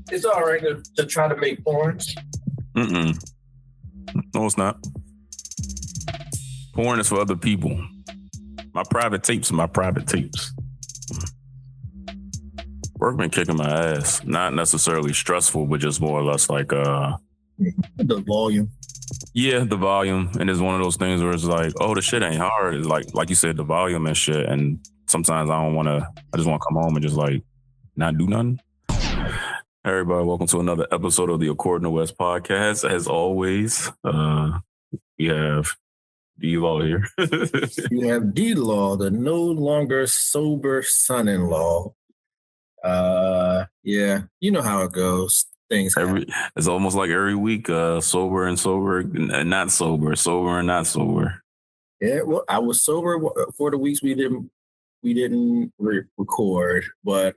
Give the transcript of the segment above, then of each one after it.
It's all right to try to make porn. No, it's not. Porn is for other people. My private tapes are my private tapes. Work been kicking my ass. Not necessarily stressful, but just more or less like the volume. Yeah, the volume. And it's one of those things where it's like, oh, the shit ain't hard. It's like you said, the volume and shit. And sometimes I just want to come home and just like not do nothing. Hey, everybody, welcome to another episode of the Accord in the West podcast. As always, we have DeLaw here. You have DeLaw, the no longer sober son-in-law. Yeah, you know how it goes. Things it's almost like every week, sober and not sober, sober and not sober. Yeah, well, I was sober for the weeks we didn't record, but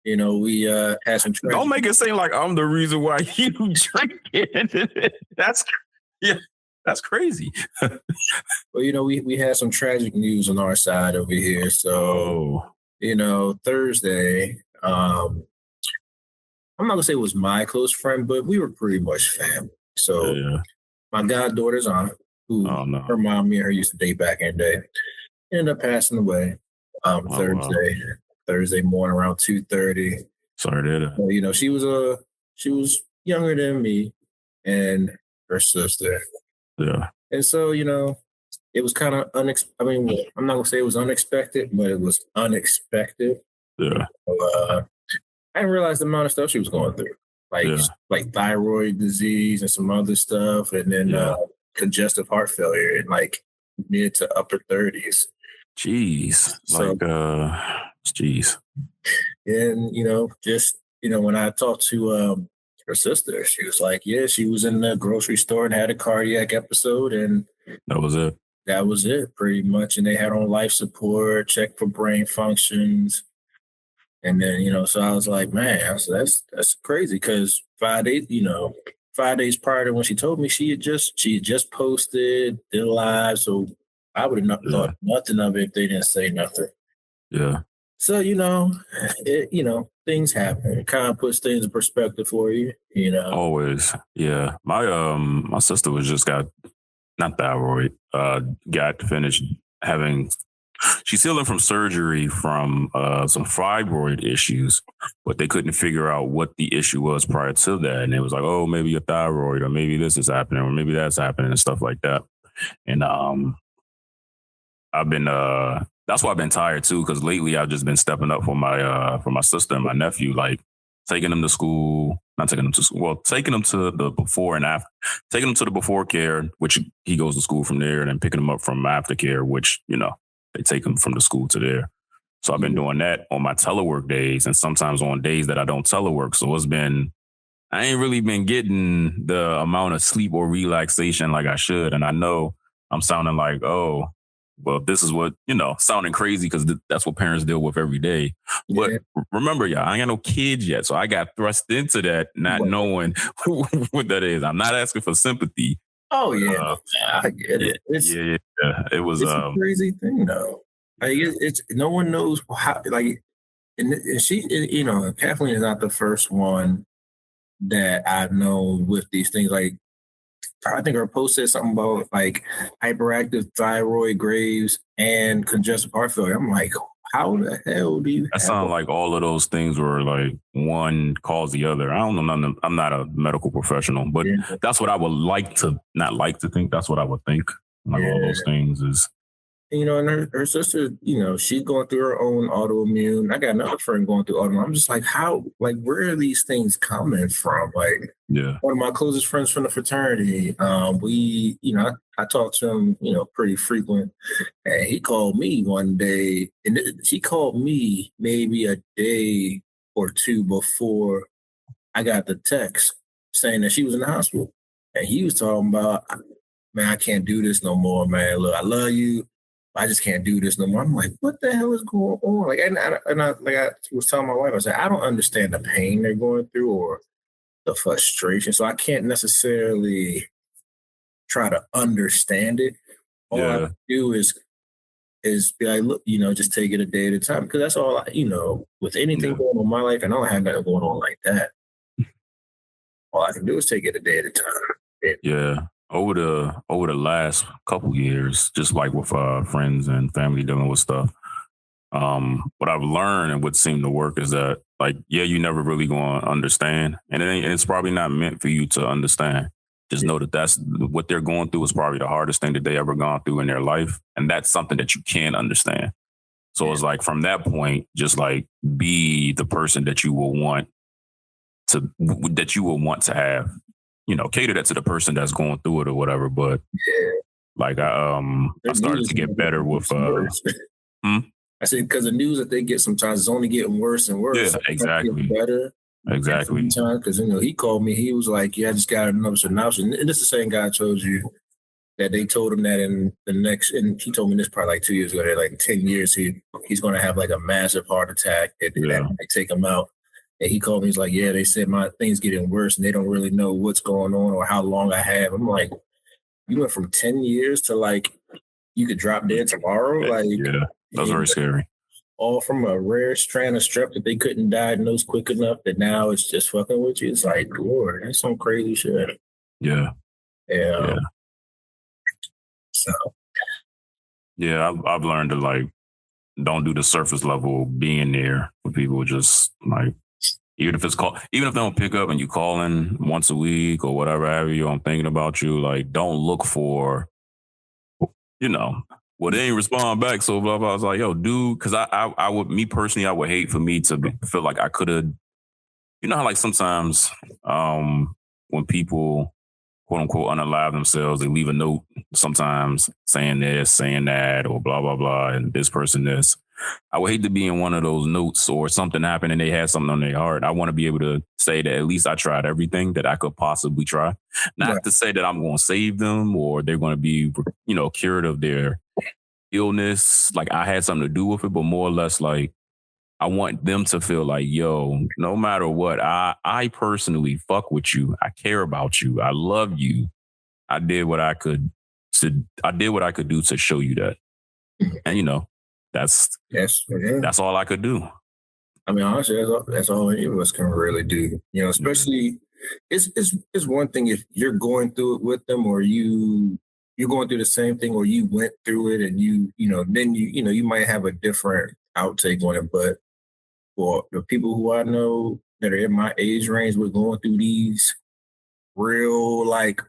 you know, we had some. Don't make it seem like I'm the reason why you drinking. That's crazy. Well, you know, we had some tragic news on our side over here. So, you know, Thursday, I'm not gonna say it was my close friend, but we were pretty much family. So, my goddaughter's aunt, who her mom and her used to date back in the day, ended up passing away Thursday morning around 2:30. Sorry to hear that. So, you know, she was younger than me and her sister. Yeah. And so, you know, it was kind of unexpected. I mean, I'm not going to say it was unexpected, but it was unexpected. Yeah. So, I didn't realize the amount of stuff she was going through, like thyroid disease and some other stuff, and then congestive heart failure in like mid to upper 30s. Jeez. Jeez. And, you know, just, you know, when I talked to her sister, she was like, yeah, she was in the grocery store and had a cardiac episode, and that was it. That was it, pretty much. And they had on life support, check for brain functions. And then, you know, so I was like, man, that's crazy, because 5 days prior to when she told me, she had just posted, did a live, so I would have not thought nothing of it if they didn't say nothing. Yeah. So, you know, things happen. It kind of puts things in perspective for you, you know. Always. Yeah. My sister was just got finished having, she's healing from surgery from some fibroid issues, but they couldn't figure out what the issue was prior to that. And it was like, oh, maybe your thyroid, or maybe this is happening, or maybe that's happening, and stuff like that. And I've been that's why I've been tired too, because lately I've just been stepping up for my sister and my nephew, like taking them to school, taking them to the before and after, taking them to the before care, which he goes to school from there, and then picking them up from aftercare, which, you know, they take him from the school to there. So I've been doing that on my telework days, and sometimes on days that I don't telework. So I ain't really been getting the amount of sleep or relaxation like I should. And I know I'm sounding like, oh, well, this is what, you know, sounding crazy, because that's what parents deal with every day. But remember, y'all, I ain't got no kids yet. So I got thrust into that, not knowing what that is. I'm not asking for sympathy. Oh, yeah. I get it. It was a crazy thing, though. Like, it's no one knows how, like, and she, you know, Kathleen is not the first one that I've known with these things. Like, I think her post said something about like hyperactive thyroid, Graves, and congestive heart failure. I'm like, how the hell do you? That sounds like all of those things were like one caused the other. I don't know nothing. I'm not a medical professional, but that's what I would not like to think. That's what I would think. Like all those things is. You know, and her sister, you know, she's going through her own autoimmune. I got another friend going through autoimmune. I'm just like, where are these things coming from? Like, one of my closest friends from the fraternity, we, you know, I talk to him, you know, pretty frequent. And he called me one day, and he called me maybe a day or two before I got the text saying that she was in the hospital. And he was talking about, man, I can't do this no more, man. Look, I love you. I just can't do this no more. I'm like, what the hell is going on? Like, and I was telling my wife, I said, I don't understand the pain they're going through or the frustration. So I can't necessarily try to understand it. All I can do is be like, look, you know, just take it a day at a time. Because that's all, you know, with anything going on in my life, and I don't have nothing going on like that. all I can do is take it a day at a time. Yeah. Over the last couple years, just like with friends and family dealing with stuff, what I've learned and what seemed to work is that, like, yeah, you never really going to understand, and it's probably not meant for you to understand. Just know that that's what they're going through is probably the hardest thing that they ever gone through in their life, and that's something that you can understand. So it's like from that point, just like be the person that you will want to have, cater that to the person that's going through it or whatever. But like I started to get better with I said, because the news that they get sometimes is only getting worse and worse. Yeah, exactly. Better. Exactly. Because, he called me. He was like, yeah, I just got another synopsis. And this is the same guy I told you that they told him that in the next, and he told me this probably like 2 years ago, that like 10 years, he's going to have like a massive heart attack that might take him out. And he called me. He's like, yeah, they said my thing's getting worse and they don't really know what's going on or how long I have. I'm like, you went from 10 years to like, you could drop dead tomorrow. Like, that's very scary. All from a rare strand of strep that they couldn't diagnose quick enough that now it's just fucking with you. It's like, Lord, that's some crazy shit. Yeah. So. Yeah, I've learned to like, don't do the surface level being there for people. Just like, even if they don't pick up and you call in once a week or whatever have you, I'm thinking about you. Like, don't look for, well, they ain't respond back. So blah, blah. I was like, yo, dude, because I would, me personally, I would hate for me to feel like I could have, how like sometimes when people, quote unquote, unalive themselves, they leave a note sometimes saying this, saying that, or blah, blah, blah, and this person this. I would hate to be in one of those notes or something happened and they had something on their heart. I want to be able to say that at least I tried everything that I could possibly try. Not to say that I'm going to save them or they're going to be, cured of their illness. Like I had something to do with it, but more or less like I want them to feel like, yo, no matter what, I personally fuck with you. I care about you. I love you. I did what I could do to show you that. And that's all I could do. I mean, honestly, that's all any of us can really do. Especially it's one thing if you're going through it with them, or you're going through the same thing, or you went through it, and then you might have a different outtake on it. But for the people who I know that are in my age range, we're going through these real like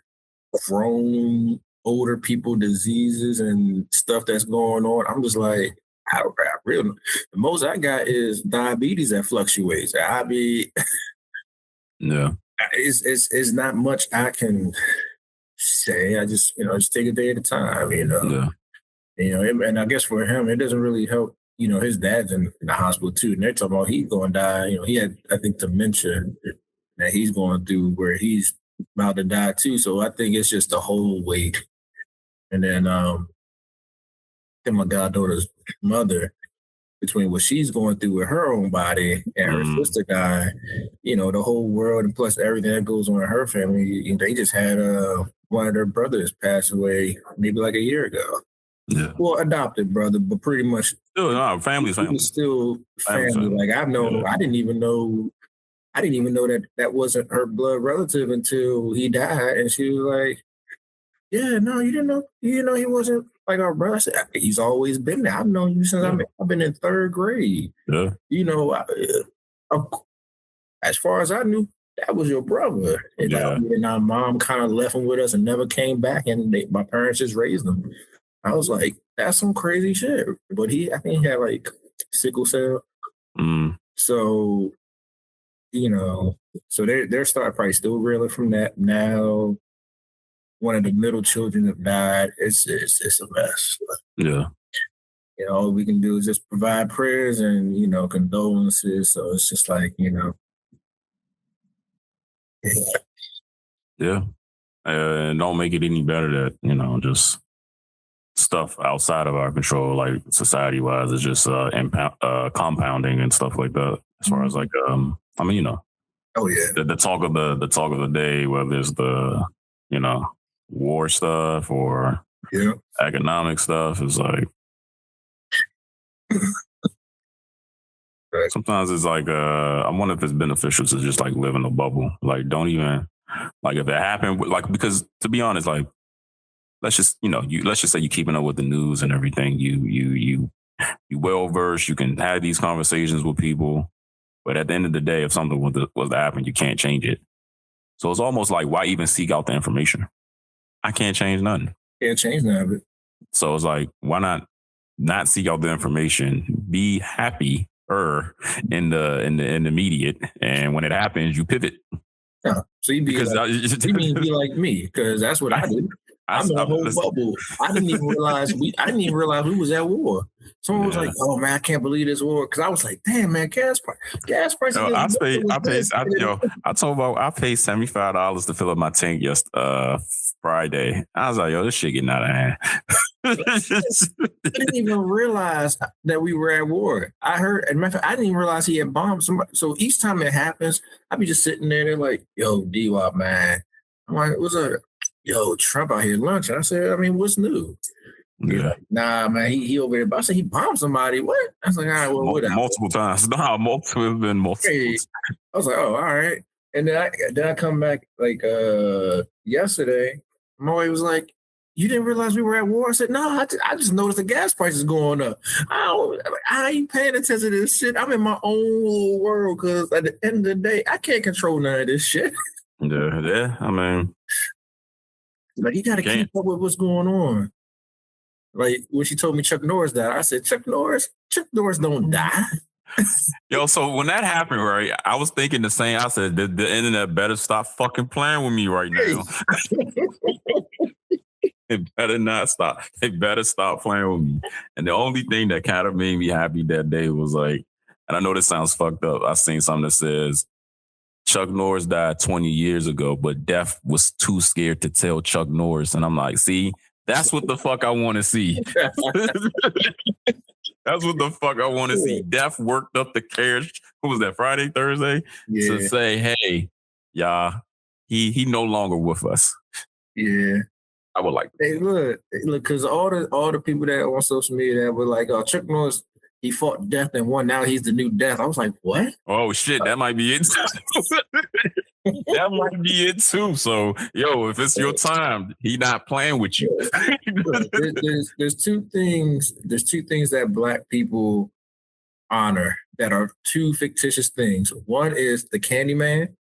grown older people diseases and stuff that's going on. I'm just like, the most I got is diabetes that fluctuates. It's not much I can say. I just just take a day at a time. And I guess for him, it doesn't really help. His dad's in the hospital too, and they're talking about he's going to die. He had, I think, dementia that he's going through, where he's about to die too. So I think it's just the whole weight. And then my goddaughter's mother, between what she's going through with her own body and her sister guy, the whole world, and plus everything that goes on in her family. They just had one of their brothers pass away maybe like a year ago. Yeah. Well, adopted brother, but pretty much still family's family. Still family. Like I've known, I didn't even know that wasn't her blood relative until he died, and she was like, "Yeah, no, you didn't know. He wasn't like our brother." I said, "He's always been there. I've known you since I've been in third grade. Yeah, as far as I knew, that was your brother." And our mom kind of left him with us and never came back, and my parents just raised him. I was like, "That's some crazy shit." But I think he had like sickle cell. So, so they're probably still reeling from that now. One of the middle children have died. It's a mess. Yeah. All we can do is just provide prayers and, condolences. So it's just like, Yeah. And don't make it any better that, just stuff outside of our control, like society wise, is just compounding and stuff like that. As far as like, oh yeah, the talk of the day, whether it's the, war stuff or economic stuff, is like sometimes it's like I wonder if it's beneficial to just like live in a bubble. Like don't even Like if it happened, like because to be honest, like let's just say you're keeping up with the news and everything. You well versed. You can have these conversations with people, but at the end of the day, if something was to happen, you can't change it. So it's almost like why even seek out the information? I can't change nothing. Can't change none of it. So it's like why not seek out the information? Be happy in the immediate, and when it happens, you pivot. Yeah. So you be like me because that's what I did. I'm in a whole bubble. I didn't even realize we was at war. Someone was like, "Oh man, I can't believe this war." Because I was like, "Damn man, gas prices." I paid $75 to fill up my tank Friday. I was like, "Yo, this shit getting out of hand." I didn't even realize that we were at war. I heard, as a matter of fact, I didn't even realize he had bombed somebody. So each time it happens, I be just sitting there. They're like, "Yo, DeLaw, man." I'm like, "What's up?" Yo, Trump out here lunch. I said, I mean, what's new? Yeah. Like, nah, man, he over there. But I said he bombed somebody. What? I was like, all right, well, whatever. Multiple times. No, multiple have been multiple. Hey, I was like, oh, all right. And then I come back like yesterday. My wife was like, you didn't realize we were at war? I said, no, I just noticed the gas prices going up. I ain't paying attention to this shit. I'm in my own little world because at the end of the day, I can't control none of this shit. Yeah. I mean, like you got to keep up with what's going on. Like when she told me Chuck Norris died, I said, Chuck Norris don't die. Yo, so when that happened, right, I was thinking the same. I said, the internet better stop fucking playing with me right now. It better not stop. It better stop playing with me. And the only thing that kind of made me happy that day was like, and I know this sounds fucked up. I seen something that says, Chuck Norris died 20 years ago, but Def was too scared to tell Chuck Norris. And I'm like, see, that's what the fuck I want to see. That's what the fuck I want to see. Def worked up the carriage. What was that, Friday, Thursday? Yeah. To say, hey, y'all, he no longer with us. Yeah. I would like that. Hey, look, because all the people that on social media that were like, Chuck Norris, he fought death and won. Now he's the new death. I was like, what? Oh, shit. That might be it. That might be it, too. So, yo, if it's your time, he not playing with you. There's two things that Black people honor that are two fictitious things. One is the Candyman.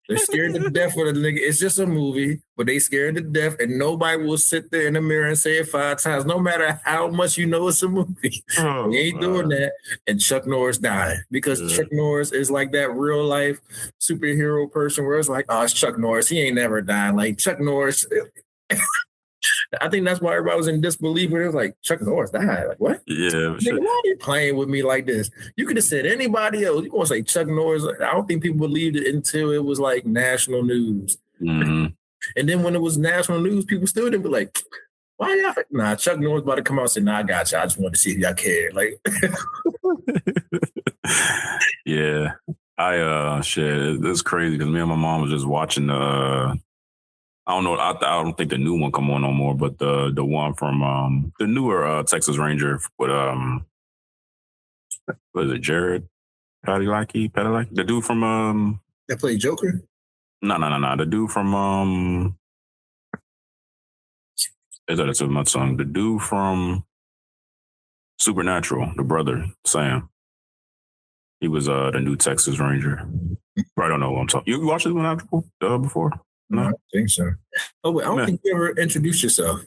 They're scared to death of the nigga. It's just a movie, but they scared to death, and nobody will sit there in the mirror and say it 5 times, no matter how much you know it's a movie. Oh, they ain't doing that. And Chuck Norris died because Chuck Norris is like that real life superhero person where it's like, oh, it's Chuck Norris. He ain't never died. Like Chuck Norris. I think that's why everybody was in disbelief when it was like, Chuck Norris died. Like, what? Yeah. Nigga, why are you playing with me like this? You could have said anybody else. You want to say Chuck Norris? I don't think people believed it until it was like national news. Mm-hmm. And then when it was national news, people still didn't be like, why y'all? Nah, Chuck Norris about to come out and say, nah, I got you. I just wanted to see if y'all cared. Like, yeah. Shit, it's crazy because me and my mom was just watching I don't know. I don't think the new one come on no more, but the one from the newer Texas Ranger with what is it, Jared Padalecki? The dude from that played Joker? No. The dude from is that a much song? The dude from Supernatural, the brother, Sam. He was the new Texas Ranger. I don't know what I'm talking. You watched this one before? No, I don't think so. Oh, wait, I don't think you ever introduced yourself.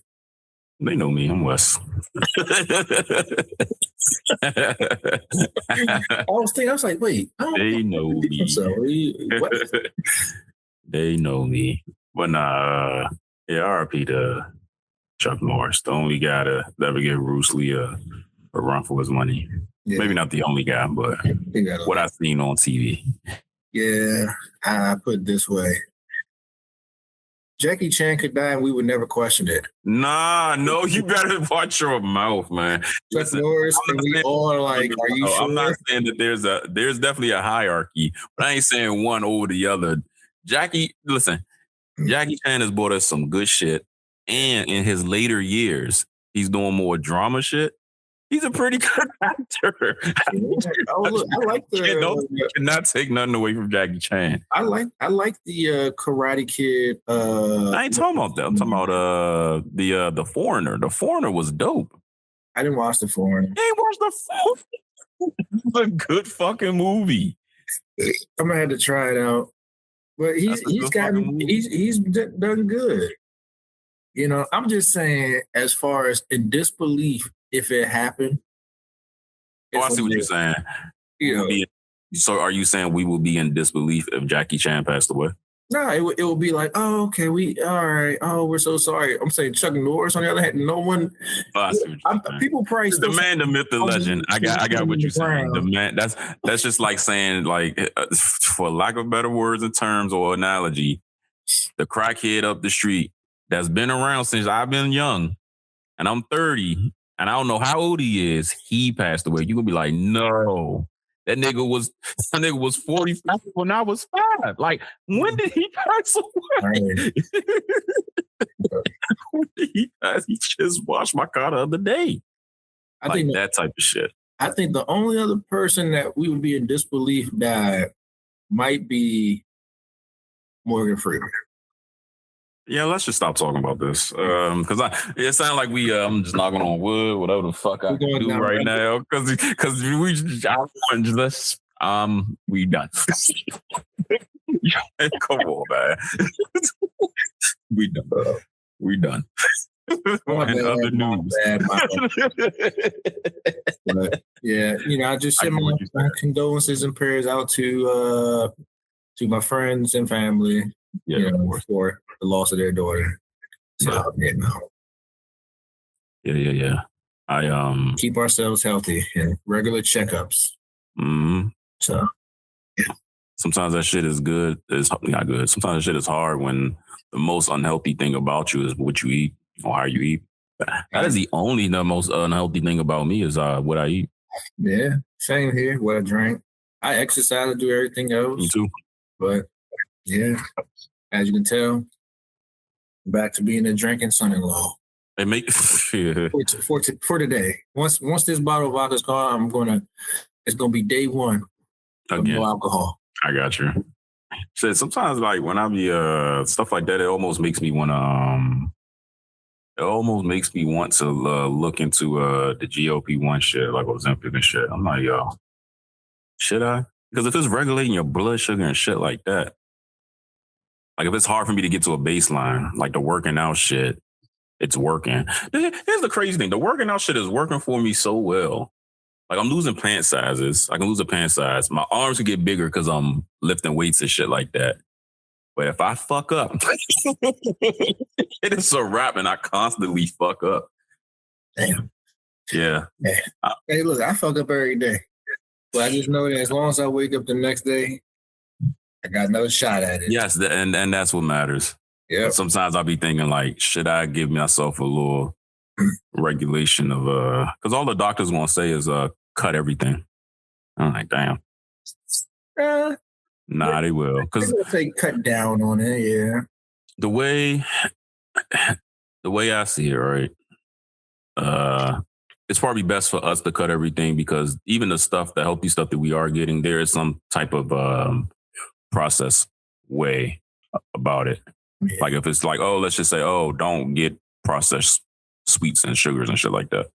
They know me. I'm Wes. I was like, wait. They know me. What? They know me. But nah, RIP to Chuck Norris, the only guy to ever give Bruce Lee a run for his money. Yeah. Maybe not the only guy, but what I've seen on TV. Yeah, I put it this way. Jackie Chan could die and we would never question it. Nah, no, you better watch your mouth, man. Chuck Norris, and we all like, are you sure? I'm not saying that there's definitely a hierarchy, but I ain't saying one over the other. Jackie Chan has brought us some good shit. And in his later years, he's doing more drama shit. He's a pretty good actor. Look, I like You cannot take nothing away from Jackie Chan. I like the Karate Kid. I ain't talking about that. I'm talking about the Foreigner. The Foreigner was dope. I didn't watch The Foreigner. You ain't watched The Foreigner? It's a good fucking movie. I'm gonna have to try it out. But he's done good. You know, I'm just saying, as far as in disbelief, if it happened. Oh, I see what you're saying. You know, so are you saying we will be in disbelief if Jackie Chan passed away? No, it will be like, oh, okay, all right. Oh, we're so sorry. I'm saying Chuck Norris, on the other hand, no one. People probably the man, the myth, the legend. I got what you're saying. The man. That's just like saying, like, for lack of better words and terms or analogy, the crackhead up the street that's been around since I've been young, and I'm 30, and I don't know how old he is. He passed away. You gonna be like, no. That nigga was 45 when I was 5. Like, when did he pass away? When did he pass? He just washed my car the other day. I think that type of shit. I think the only other person that we would be in disbelief died might be Morgan Freeman. Yeah, let's just stop talking about this. Because it sounds like I'm just knocking on wood, whatever the fuck I can do right now. Because we done. Come on, man. We done. Other news. But, yeah, you know, I just send my condolences and prayers out to my friends and family. Yeah, you know, for the loss of their daughter. So, Yeah. I keep ourselves healthy and regular checkups. Mm-hmm. So, yeah. Sometimes that shit is good. It's not good. Sometimes that shit is hard when the most unhealthy thing about you is what you eat or how you eat. That is the most unhealthy thing about me is what I eat. Yeah, same here. What I drink. I exercise and do everything else. Me too. But yeah, as you can tell, back to being a drinking son-in-law. They make for today. Once this bottle of vodka is gone, it's gonna be day one of no alcohol. I got you. So sometimes, like when I be stuff like that, it almost makes me want to look into the GLP-1 shit, like Ozempic and shit. I'm like, yo, should I? Because if it's regulating your blood sugar and shit like that, like if it's hard for me to get to a baseline, like the working out shit, it's working. Here's the crazy thing: the working out shit is working for me so well. Like I'm losing pant sizes. I can lose a pant size. My arms will get bigger because I'm lifting weights and shit like that. But if I fuck up, it is a wrap, and I constantly fuck up. Damn. Yeah. Hey, look, I fuck up every day. But I just know that as long as I wake up the next day, I got another shot at it. Yes, and that's what matters. Yeah. Sometimes I'll be thinking like, should I give myself a little regulation of because all the doctors want to say is cut everything. I'm like, damn. Nah, they will. Because they cut down on it, yeah. The way I see it, right? It's probably best for us to cut everything because even the healthy stuff that we are getting, there is some type of process way about it. Yeah. Like if it's like, oh, let's just say, oh, don't get processed sweets and sugars and shit like that.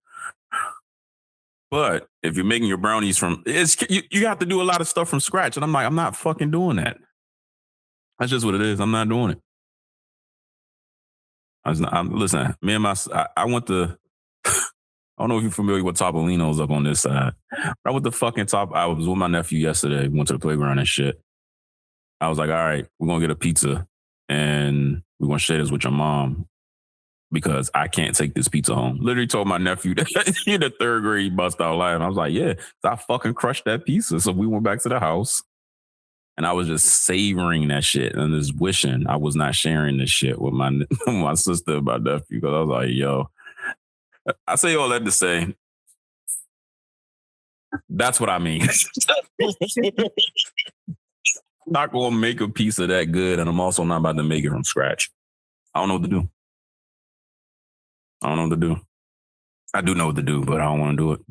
But if you're making your brownies you have to do a lot of stuff from scratch. And I'm like, I'm not fucking doing that. That's just what it is. I'm not doing it. Listen, me and I went to, I don't know if you're familiar with Topolino's up on this side. I went to fucking I was with my nephew yesterday. We went to the playground and shit. I was like, all right, we're going to get a pizza and we're going to share this with your mom because I can't take this pizza home. Literally told my nephew that in the third grade, he bust out laughing. I was like, yeah, I fucking crushed that pizza. So we went back to the house and I was just savoring that shit and just wishing I was not sharing this shit with my sister and my nephew because I was like, yo, I say all that to say, that's what I mean. I'm not going to make a pizza that good, and I'm also not about to make it from scratch. I don't know what to do. I do know what to do, but I don't want to do it.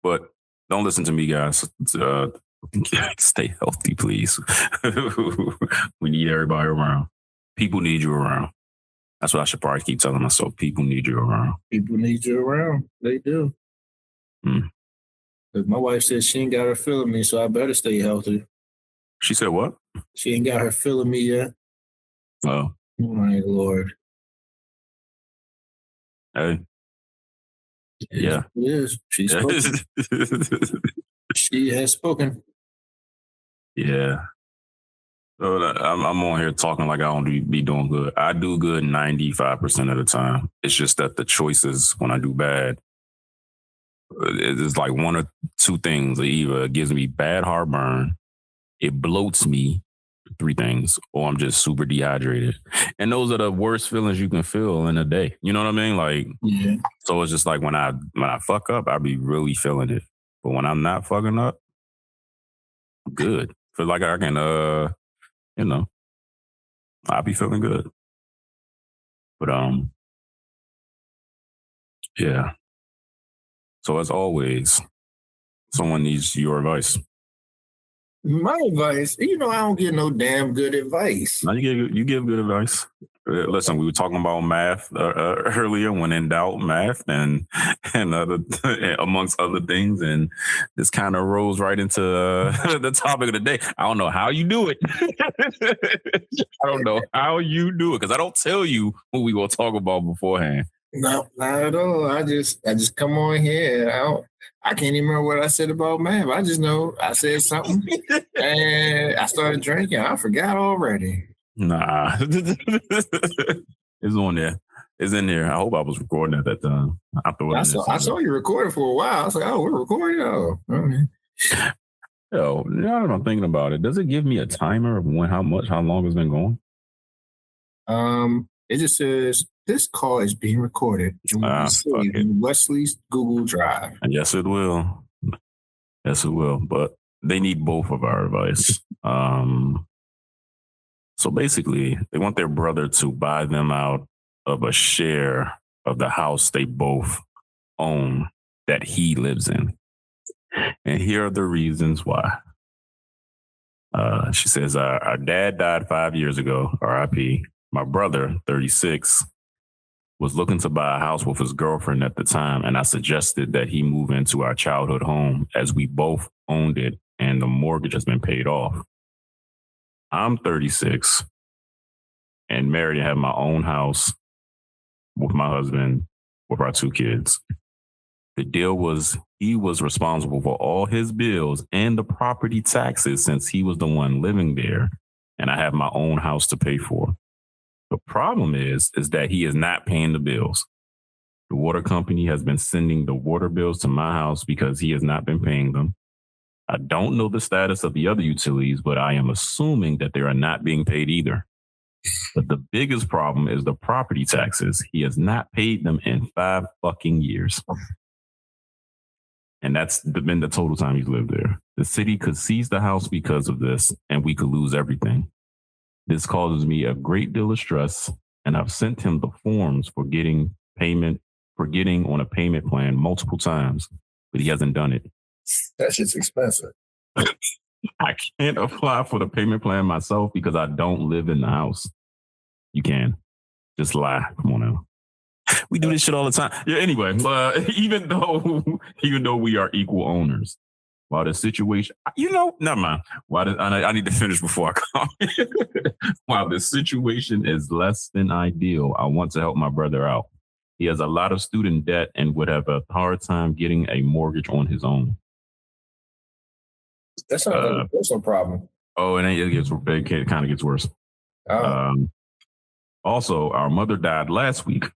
But don't listen to me, guys. Stay healthy, please. We need everybody around. People need you around. That's what I should probably keep telling myself. People need you around. People need you around. They do. My wife said she ain't got her fill of me, so I better stay healthy. She said what? She ain't got her fill of me yet. Oh. My Lord. Hey. Yeah. It is. She's spoken. She has spoken. Yeah. So I'm on here talking like I don't be doing good. I do good 95% of the time. It's just that the choices when I do bad, it's like one or two things. Either it gives me bad heartburn, it bloats me, 3 things, or I'm just super dehydrated. And those are the worst feelings you can feel in a day. You know what I mean? Like, yeah. So it's just like when I fuck up, I be really feeling it. But when I'm not fucking up, I'm good. Feel like I can, I be feeling good. But yeah. So as always, someone needs your advice. My advice, I don't get no damn good advice. No, you give good advice. Listen, we were talking about math earlier. When in doubt, math and other amongst other things, and this kind of rolls right into the topic of the day. I don't know how you do it. I don't know how you do it because I don't tell you what we gonna talk about beforehand. No, not at all. I just come on here. I can't even remember what I said about math. I just know I said something and I started drinking. I forgot already. Nah. It's on there. It's in there. I hope I was recording at that time. I saw you recording for a while. I was like, oh, we're recording? Oh, okay. Yo, now that I'm thinking about it, does it give me a timer of how long it's been going? It just says this call is being recorded and will be saved in Wesley's Google Drive. Yes, it will. Yes, it will. But they need both of our advice. So basically, they want their brother to buy them out of a share of the house they both own that he lives in. And here are the reasons why. She says, our dad died 5 years ago, RIP. My brother, 36, was looking to buy a house with his girlfriend at the time, and I suggested that he move into our childhood home as we both owned it and the mortgage has been paid off. I'm 36 and married and have my own house with my husband, with our 2 kids. The deal was he was responsible for all his bills and the property taxes since he was the one living there, and I have my own house to pay for. The problem is that he is not paying the bills. The water company has been sending the water bills to my house because he has not been paying them. I don't know the status of the other utilities, but I am assuming that they are not being paid either. But the biggest problem is the property taxes. He has not paid them in 5 fucking years. And that's been the total time he's lived there. The city could seize the house because of this, and we could lose everything. This causes me a great deal of stress, and I've sent him the forms for getting on a payment plan multiple times, but he hasn't done it. That shit's expensive. I can't apply for the payment plan myself because I don't live in the house. You can. Just lie. Come on now. We do this shit all the time. Yeah, anyway, but even though we are equal owners, while the situation, never mind. I need to finish before I come. While the situation is less than ideal, I want to help my brother out. He has a lot of student debt and would have a hard time getting a mortgage on his own. That's not a personal problem. Oh, and it kind of gets worse. Oh. Also, our mother died last week.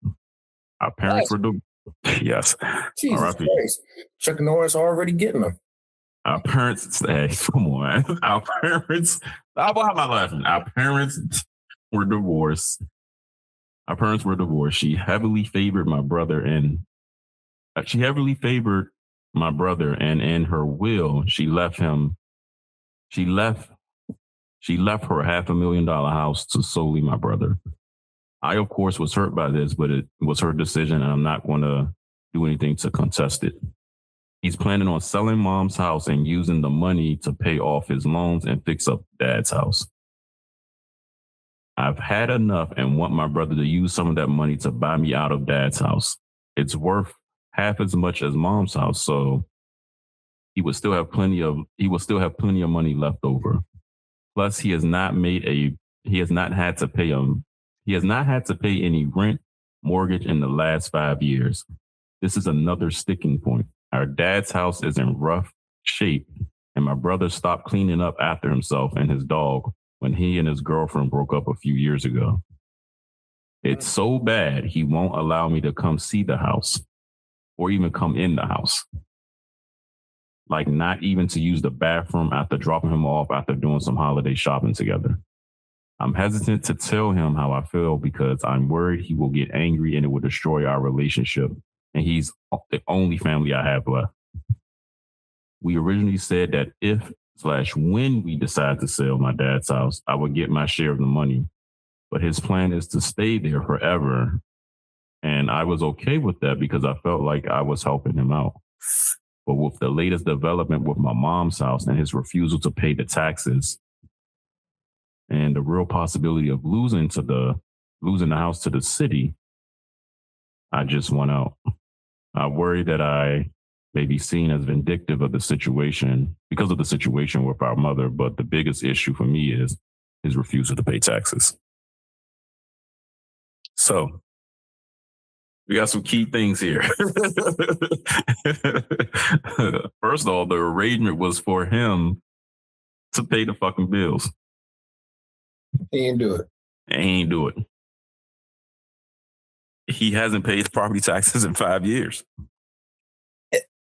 Our parents were yes. Jesus Christ. Chuck Norris already getting them. Our parents, come on. Our parents, why am I laughing? Our parents were divorced. She heavily favored my brother and in her will, she left her $500,000 house to solely my brother. I, of course, was hurt by this, but it was her decision, and I'm not going to do anything to contest it. He's planning on selling mom's house and using the money to pay off his loans and fix up dad's house. I've had enough and want my brother to use some of that money to buy me out of dad's house. It's worth half as much as mom's house, so he will still have plenty of money left over. Plus, he has not had to pay any rent, mortgage in the last 5 years. This is another sticking point. Our dad's house is in rough shape, and my brother stopped cleaning up after himself and his dog when he and his girlfriend broke up a few years ago. It's so bad he won't allow me to come see the house or even come in the house. Like, not even to use the bathroom after dropping him off after doing some holiday shopping together. I'm hesitant to tell him how I feel because I'm worried he will get angry and it will destroy our relationship. And he's the only family I have left. We originally said that if/when we decide to sell my dad's house, I would get my share of the money. But his plan is to stay there forever. And I was okay with that because I felt like I was helping him out. But with the latest development with my mom's house and his refusal to pay the taxes and the real possibility of losing the house to the city, I just want out. I worry that I may be seen as vindictive of the situation because of the situation with our mother. But the biggest issue for me is his refusal to pay taxes. So we got some key things here. First of all, the arrangement was for him to pay the fucking bills. He ain't do it. He hasn't paid property taxes in 5 years.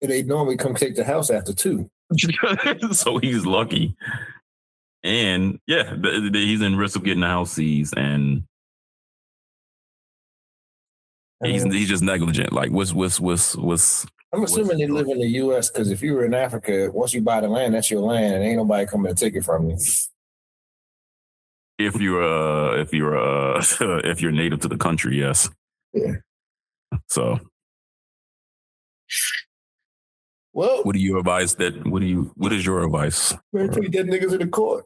They normally come take the house after 2. So he's lucky. And yeah, he's in risk of getting the house seized, and he's just negligent. Like, what's I'm assuming they live in the U.S. because if you were in Africa, once you buy the land, that's your land, and ain't nobody coming to take it from you. If you're native to the country, yes. Yeah. So, well, what is your advice? Man, take that niggas to the court.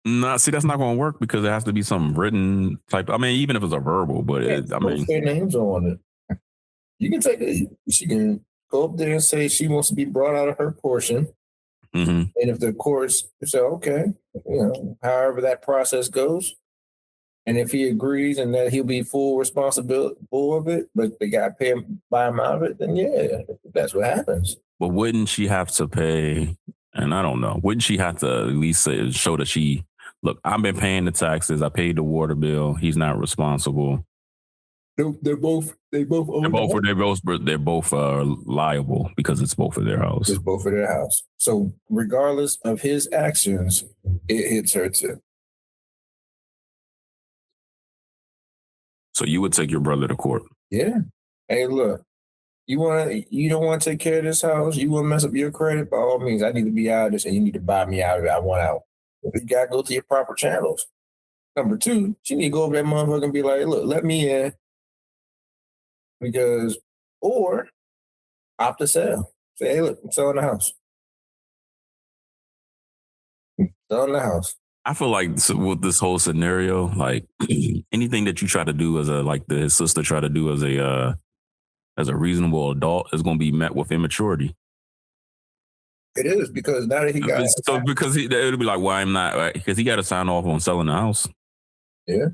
Nah, see, that's not going to work because it has to be some written type. I mean, even if it's a verbal, but their names on it. You can take it. She can go up there and say she wants to be brought out of her portion. Mm-hmm. And if the courts say, okay, however that process goes, and if he agrees and that he'll be full responsibility of it, but they got to pay him, buy him out of it, then yeah, that's what happens. But wouldn't she have to pay? And I don't know. Wouldn't she have to at least show that look, I've been paying the taxes. I paid the water bill. He's not responsible. They're both liable because it's both of their house. It's both of their house. So regardless of his actions, it hits her too. So you would take your brother to court? Yeah. Hey, look, you don't want to take care of this house? You want to mess up your credit? By all means, I need to be out of this, and you need to buy me out of it. I want out. You got to go to your proper channels. Number 2, she need to go over that motherfucker and be like, look, let me in. Or opt to sell. Say, hey, look, I'm selling the house. Selling the house. I feel like with this whole scenario, like anything that you try to do his sister tried to do as a reasonable adult is going to be met with immaturity. It is, because now that he got it'll be like, well, I'm not, right? Because he got to sign off on selling the house. Yeah,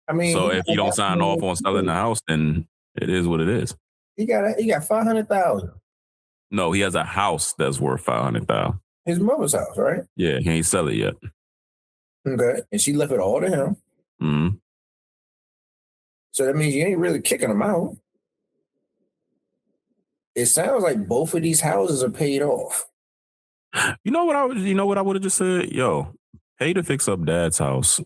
I mean, so if you don't sign off on selling the house, then it is what it is. He got $500,000. No, he has a house that's worth $500,000. His mother's house, right? Yeah, he ain't sell it yet. Okay, and she left it all to him. Mm-hmm. So that means you ain't really kicking him out. It sounds like both of these houses are paid off. You know what I would have just said? Yo, pay to fix up dad's house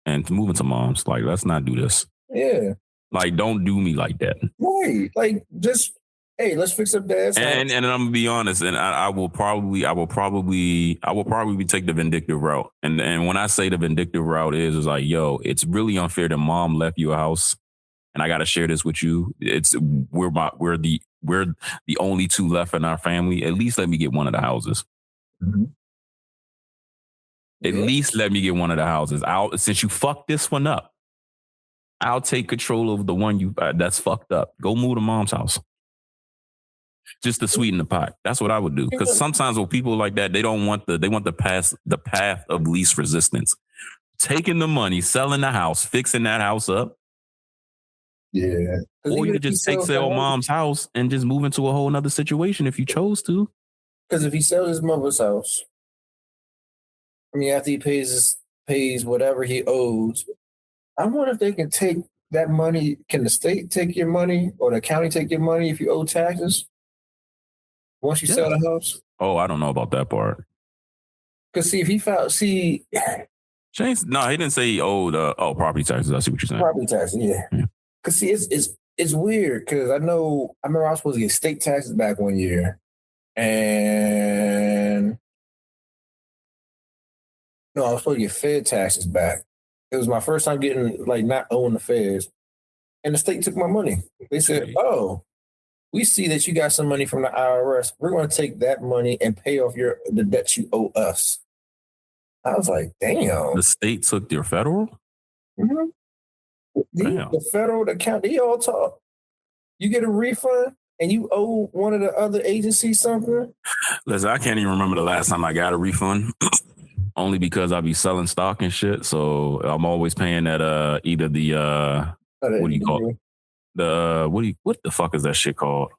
and to move into mom's. Like, let's not do this. Yeah. Like, don't do me like that. Right. Like, just Hey, let's fix up Dad's house. And I'm gonna be honest, and I will probably take the vindictive route. And when I say the vindictive route is like, yo, it's really unfair that mom left you a house, and I got to share this with you. We're the only two left in our family. At least let me get one of the houses. Mm-hmm. At least let me get one of the houses. Since you fucked this one up, I'll take control of the one you that's fucked up. Go move to mom's house. Just to sweeten the pot. That's what I would do. Because sometimes with people like that, they want the path of least resistance. Taking the money, selling the house, fixing that house up. Yeah. Or you could just sell mom's house and just move into a whole nother situation if you chose to. Because if he sells his mother's house, I mean, after he pays whatever he owes, I wonder if they can take that money. Can the state take your money or the county take your money if you owe taxes? Once you sell the house? Oh, I don't know about that part. Because if he filed, James, no, he didn't say he owed property taxes. I see what you're saying. Property taxes, yeah. Because it's weird because I remember I was supposed to get state taxes back one year, and no, I was supposed to get Fed taxes back. It was my first time getting not owing the Feds, and the state took my money. They said, "Oh, we see that you got some money from the IRS. We're going to take that money and pay off the debt you owe us." I was like, damn. The state took your federal? Mm-hmm. The federal, the county, they all talk. You get a refund and you owe one of the other agencies something? Listen, I can't even remember the last time I got a refund. Only because I be selling stock and shit. So I'm always paying that either the what do you call it? What the fuck is that shit called?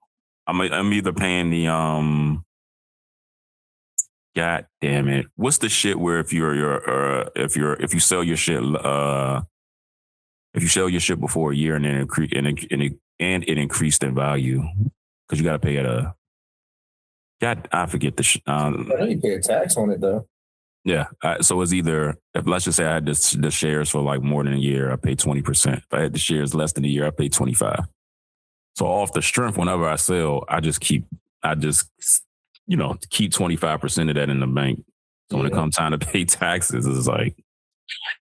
I'm either paying the God damn it! What's the shit where if you sell your shit before a year and then it increased in value because you got to pay I forget the shit. I know you pay a tax on it though. Yeah, so it's either let's just say I had the shares for more than a year, I pay 20%. If I had the shares less than a year, I pay 25%. So off the strength, whenever I sell, I just keep 25% of that in the bank. So when it comes time to pay taxes, it's like,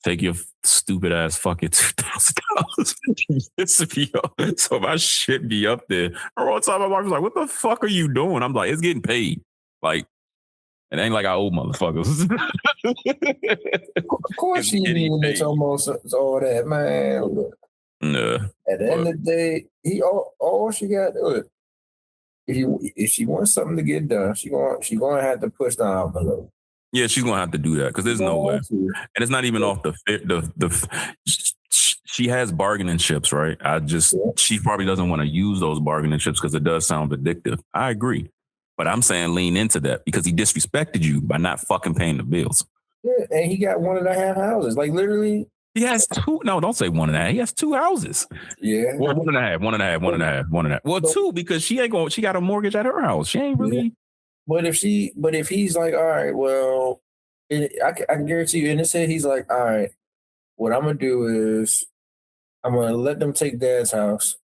take your stupid ass fucking $2,000. So my shit be up there. All the time my wife was like, "What the fuck are you doing?" I'm like, "It's getting paid." It ain't like I owe motherfuckers. Of course you need it's almost all that, man. Nah. At the end of the day, all she got to do it. If she wants something to get done, she gonna have to push the envelope. Yeah, she's gonna have to do that because there's no way, and it's not even off the She has bargaining chips, right? She probably doesn't want to use those bargaining chips because it does sound addictive. I agree, but I'm saying lean into that because he disrespected you by not fucking paying the bills. Yeah, and he got 1.5 houses, literally. He has 2. No, don't say 1.5. He has 2 houses. Yeah. Well, 1.5. Well, 2 because she got a mortgage at her house. She ain't really. Yeah. But if he's like, all right, well, I can guarantee you, and it said he's like, all right, what I'm gonna do is I'm gonna let them take Dad's house.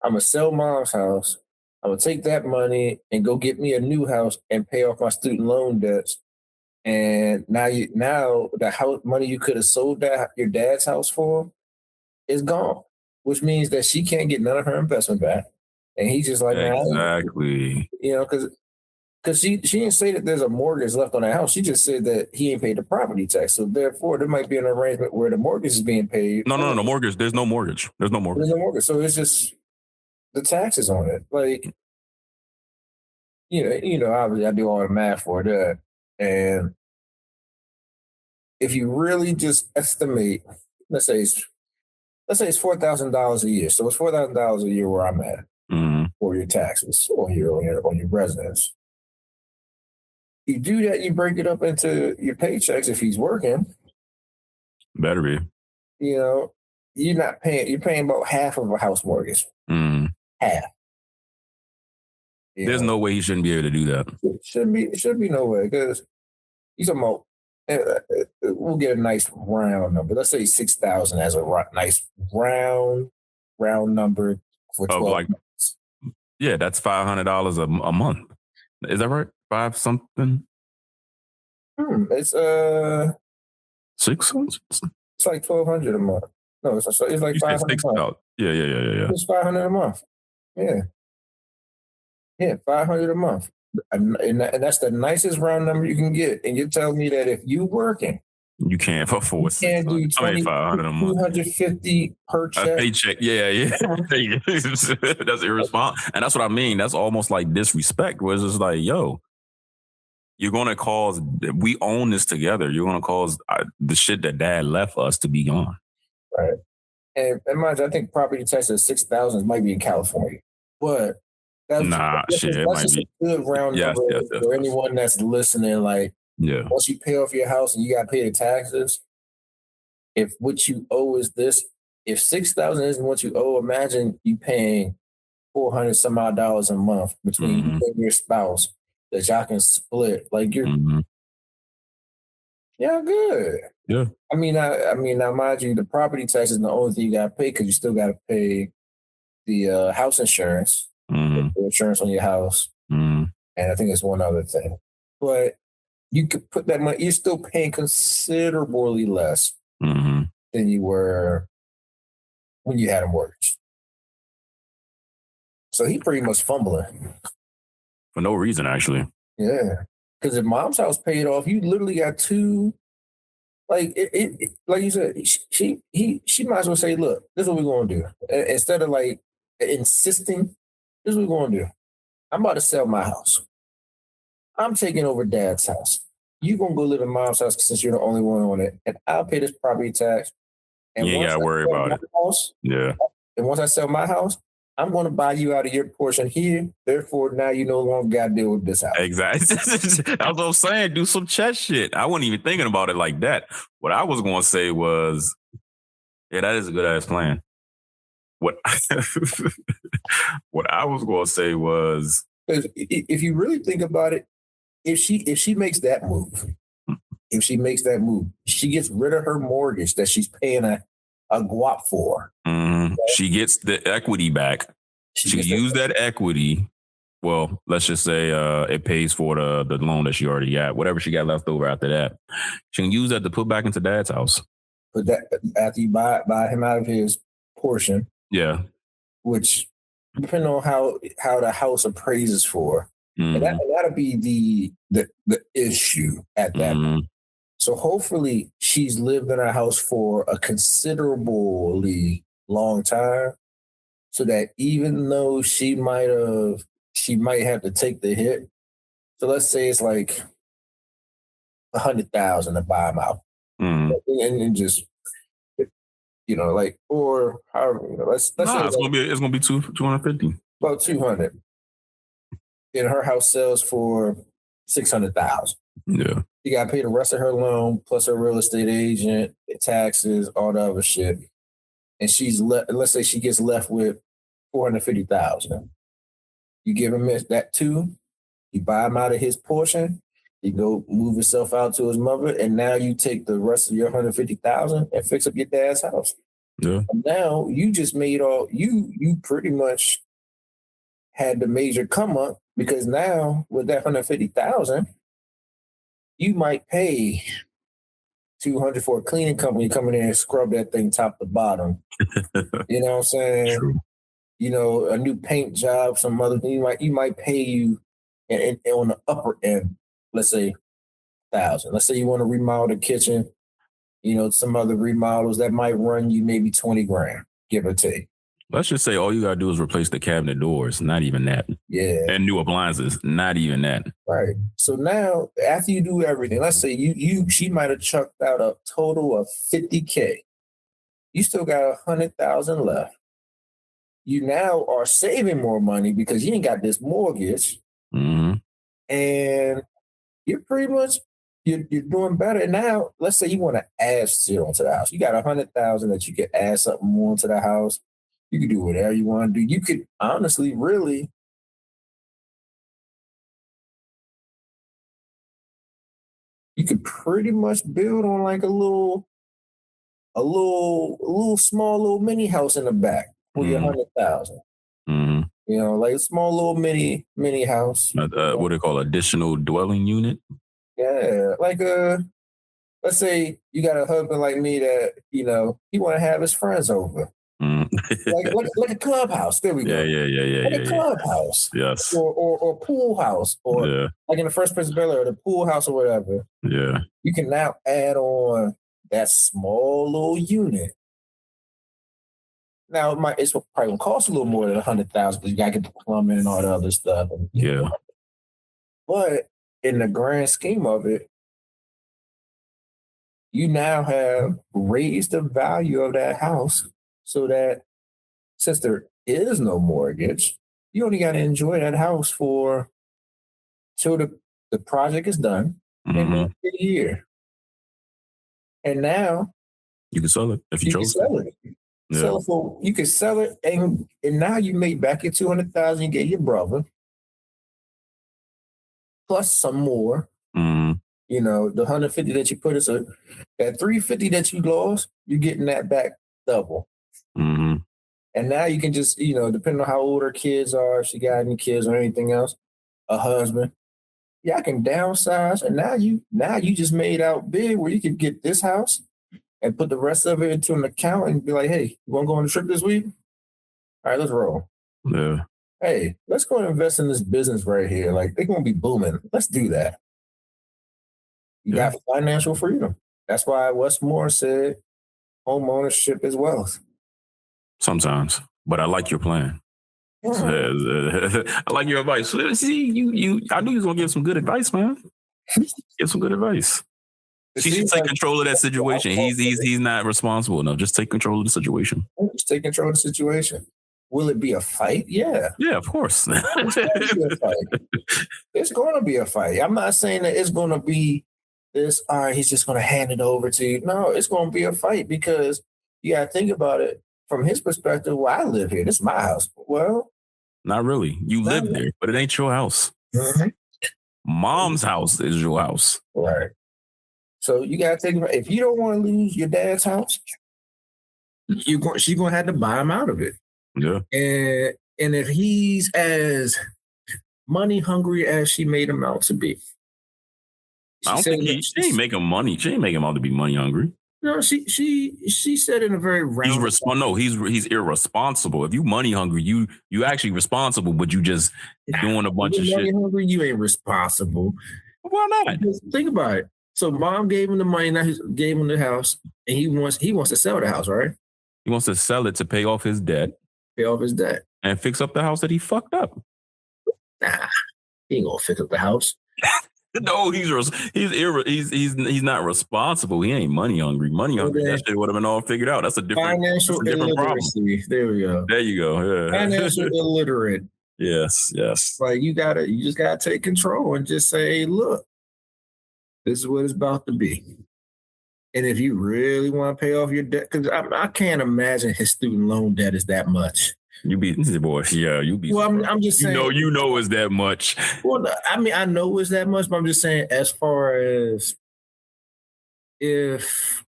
I'm gonna sell Mom's house. I'm gonna take that money and go get me a new house and pay off my student loan debts. And now the house money you could have sold your dad's house for is gone, which means that she can't get none of her investment back. And he's just like, exactly, because she didn't say that there's a mortgage left on the house. She just said that he ain't paid the property tax. So therefore, there might be an arrangement where the mortgage is being paid. No mortgage. There's no mortgage. There's no mortgage. There's no mortgage. So it's just the taxes on it. Obviously I do all the math for that. And if you really just estimate, let's say it's $4,000 a year. So it's $4,000 a year where I'm at for your taxes on your residence. You do that, you break it up into your paychecks if he's working. Better be. You're not paying. You're paying about half of a house mortgage. Half. There's no way he shouldn't be able to do that. Should be no way because he's talking about. We'll get a nice round number. Let's say 6,000 as a nice round number for 12 months. Yeah, that's $500 a month. Is that right? 5 something? It's 600? it's like $1,200 a month. No, it's like You said $500 a month. Yeah. It's $500 a month. Yeah, $500 a month, and that's the nicest round number you can get. And you're telling me that if you working, you can't afford you can't do 500 a month. 250 per check. A paycheck, yeah. That's irresponsible, and that's what I mean. That's almost like disrespect. Where it's just like, yo, you're gonna cause. We own this together. You're gonna cause the shit that Dad left us to be gone. Right. And mind you, I think property tax at 6,000 might be in California, but it might be a good round number for anyone that's listening. Like, once you pay off your house and you got to pay the taxes, if what you owe is this, if 6,000 isn't what you owe, imagine you paying $400 some odd dollars a month between you and your spouse that y'all can split. Like you're, good. Yeah. I mean, now mind you, the property tax is the only thing you got to pay because you still got to pay the house insurance, the insurance on your house, and I think it's one other thing. But you could put that money. You're still paying considerably less than you were when you had a mortgage. So he pretty much fumbling for no reason, actually. Yeah, because if mom's house paid off, you literally got two. Like like you said, she might as well say, "Look, this is what we're gonna do." Instead of like insisting, this is what we're gonna do. I'm about to sell my house. I'm taking over Dad's house. You gonna go live in mom's house since you're the only one on it, and I'll pay this property tax. And you ain't gotta worry about it. Yeah. And once I sell my house, I'm going to buy you out of your portion here. Therefore, now you no longer got to deal with this house. Exactly. That's what I'm saying. Do some chess shit. I wasn't even thinking about it like that. What I was going to say was, yeah, that is a good ass plan. What what I was going to say was, if you really think about it, if she makes that move, she gets rid of her mortgage that she's paying a guap for. Right? She gets the equity back. She use that equity. Well, let's just say it pays for the loan that she already got. Whatever she got left over after that, she can use that to put back into Dad's house. But that after you buy him out of his portion, yeah. Which depending on how the house appraises for, and that'll be the issue at that point. So hopefully she's lived in our house for a considerably long time, so that even though she might have to take the hit. So let's say it's like $100,000 to buy them out, and just like or however let's say it's gonna be 250, about 200, and her house sells for 600,000. Yeah. You got to pay the rest of her loan plus her real estate agent, taxes, all the other shit. And let's say she gets left with 450,000. You give him that too. You buy him out of his portion. You go move yourself out to his mother, and now you take the rest of your 150,000 and fix up your dad's house. Yeah. And now you just made you pretty much had the major come up because now with that 150,000. You might pay $200 for a cleaning company coming in and scrub that thing top to bottom. You know what I'm saying? True. A new paint job, some other thing. You might pay you and on the upper end, let's say 1,000. Let's say you want to remodel the kitchen. Some other remodels that might run you maybe 20 grand, give or take. Let's just say all you gotta do is replace the cabinet doors. Not even that. Yeah. And new appliances. Not even that. Right. So now, after you do everything, let's say she might have chucked out a total of $50K. You still got 100,000 left. You now are saving more money because you ain't got this mortgage, and you're pretty much you're doing better. And now, let's say you want to add shit onto the house. You got 100,000 that you could add something more to the house. You can do whatever you want to do. You could honestly, really, you could pretty much build on like a little small little mini house in the back for your 100,000. Like a small little mini house. What do they call additional dwelling unit? Yeah, like let's say you got a husband like me that he want to have his friends over. like a clubhouse. There we go. Yeah. Like a clubhouse. Yes. Or pool house. Or like in the Fresh Prince of Bel-Air, the pool house or whatever. Yeah. You can now add on that small little unit. Now it's probably gonna cost a little more than $100,000 because you gotta get the plumbing and all the other stuff. But in the grand scheme of it, you now have raised the value of that house so that since there is no mortgage, you only got to enjoy that house till the project is done in a year. And now you can sell it if you chose. Sell it. Yeah. You can sell it, and now you made back your $200,000 you gave your brother, plus some more. The $150 that you put is that $350 that you lost, you're getting that back double. And now you can just, depending on how old her kids are, if she got any kids or anything else, a husband. Yeah, I can downsize, and now you just made out big where you could get this house and put the rest of it into an account and be like, hey, you want to go on a trip this week? All right, let's roll. Yeah. Hey, let's go and invest in this business right here. Like, they're going to be booming. Let's do that. You got financial freedom. That's why Westmore said home ownership is wealth. Sometimes, but I like your plan. I like your advice. See, I knew you was gonna give some good advice, man. Give some good advice. She should take control of that situation. He's not responsible. No, just take control of the situation. Just take control of the situation. Will it be a fight? Yeah. Yeah, of course. It's going to be a fight. I'm not saying that it's going to be this, all right, he's just going to hand it over to you. No, it's going to be a fight because you got to think about it from his perspective. Well, I live here. This is my house. Well, not really. You live there, but it ain't your house. Mom's house is your house. Right. So you got to think about, if you don't want to lose your dad's house, she's going to have to buy him out of it. Yeah. And if he's as money hungry as she made him out to be. I don't think she ain't making money. She ain't making him out to be money hungry. No, she said in a very round. He's irresponsible. If you money hungry, you actually responsible, but you just doing a bunch of shit. Money hungry, you ain't responsible. Why not? Think about it. So mom gave him the money, now he gave him the house, and he wants to sell the house, right? He wants to sell it to pay off his debt. And fix up the house that he fucked up. Nah, he ain't gonna fix up the house. No, he's not responsible. He ain't money hungry. Money hungry, that shit would have been all figured out. That's a different problem. There we go. There you go. Yeah. Financial illiterate. Yes. Like you just gotta take control and just say, look, this is what it's about to be. And if you really want to pay off your debt, because I can't imagine his student loan debt is that much. You be boy, yeah. You be. Well, I'm just saying. You know, it's that much. Well, I mean, I know it's that much, but I'm just saying, as far as if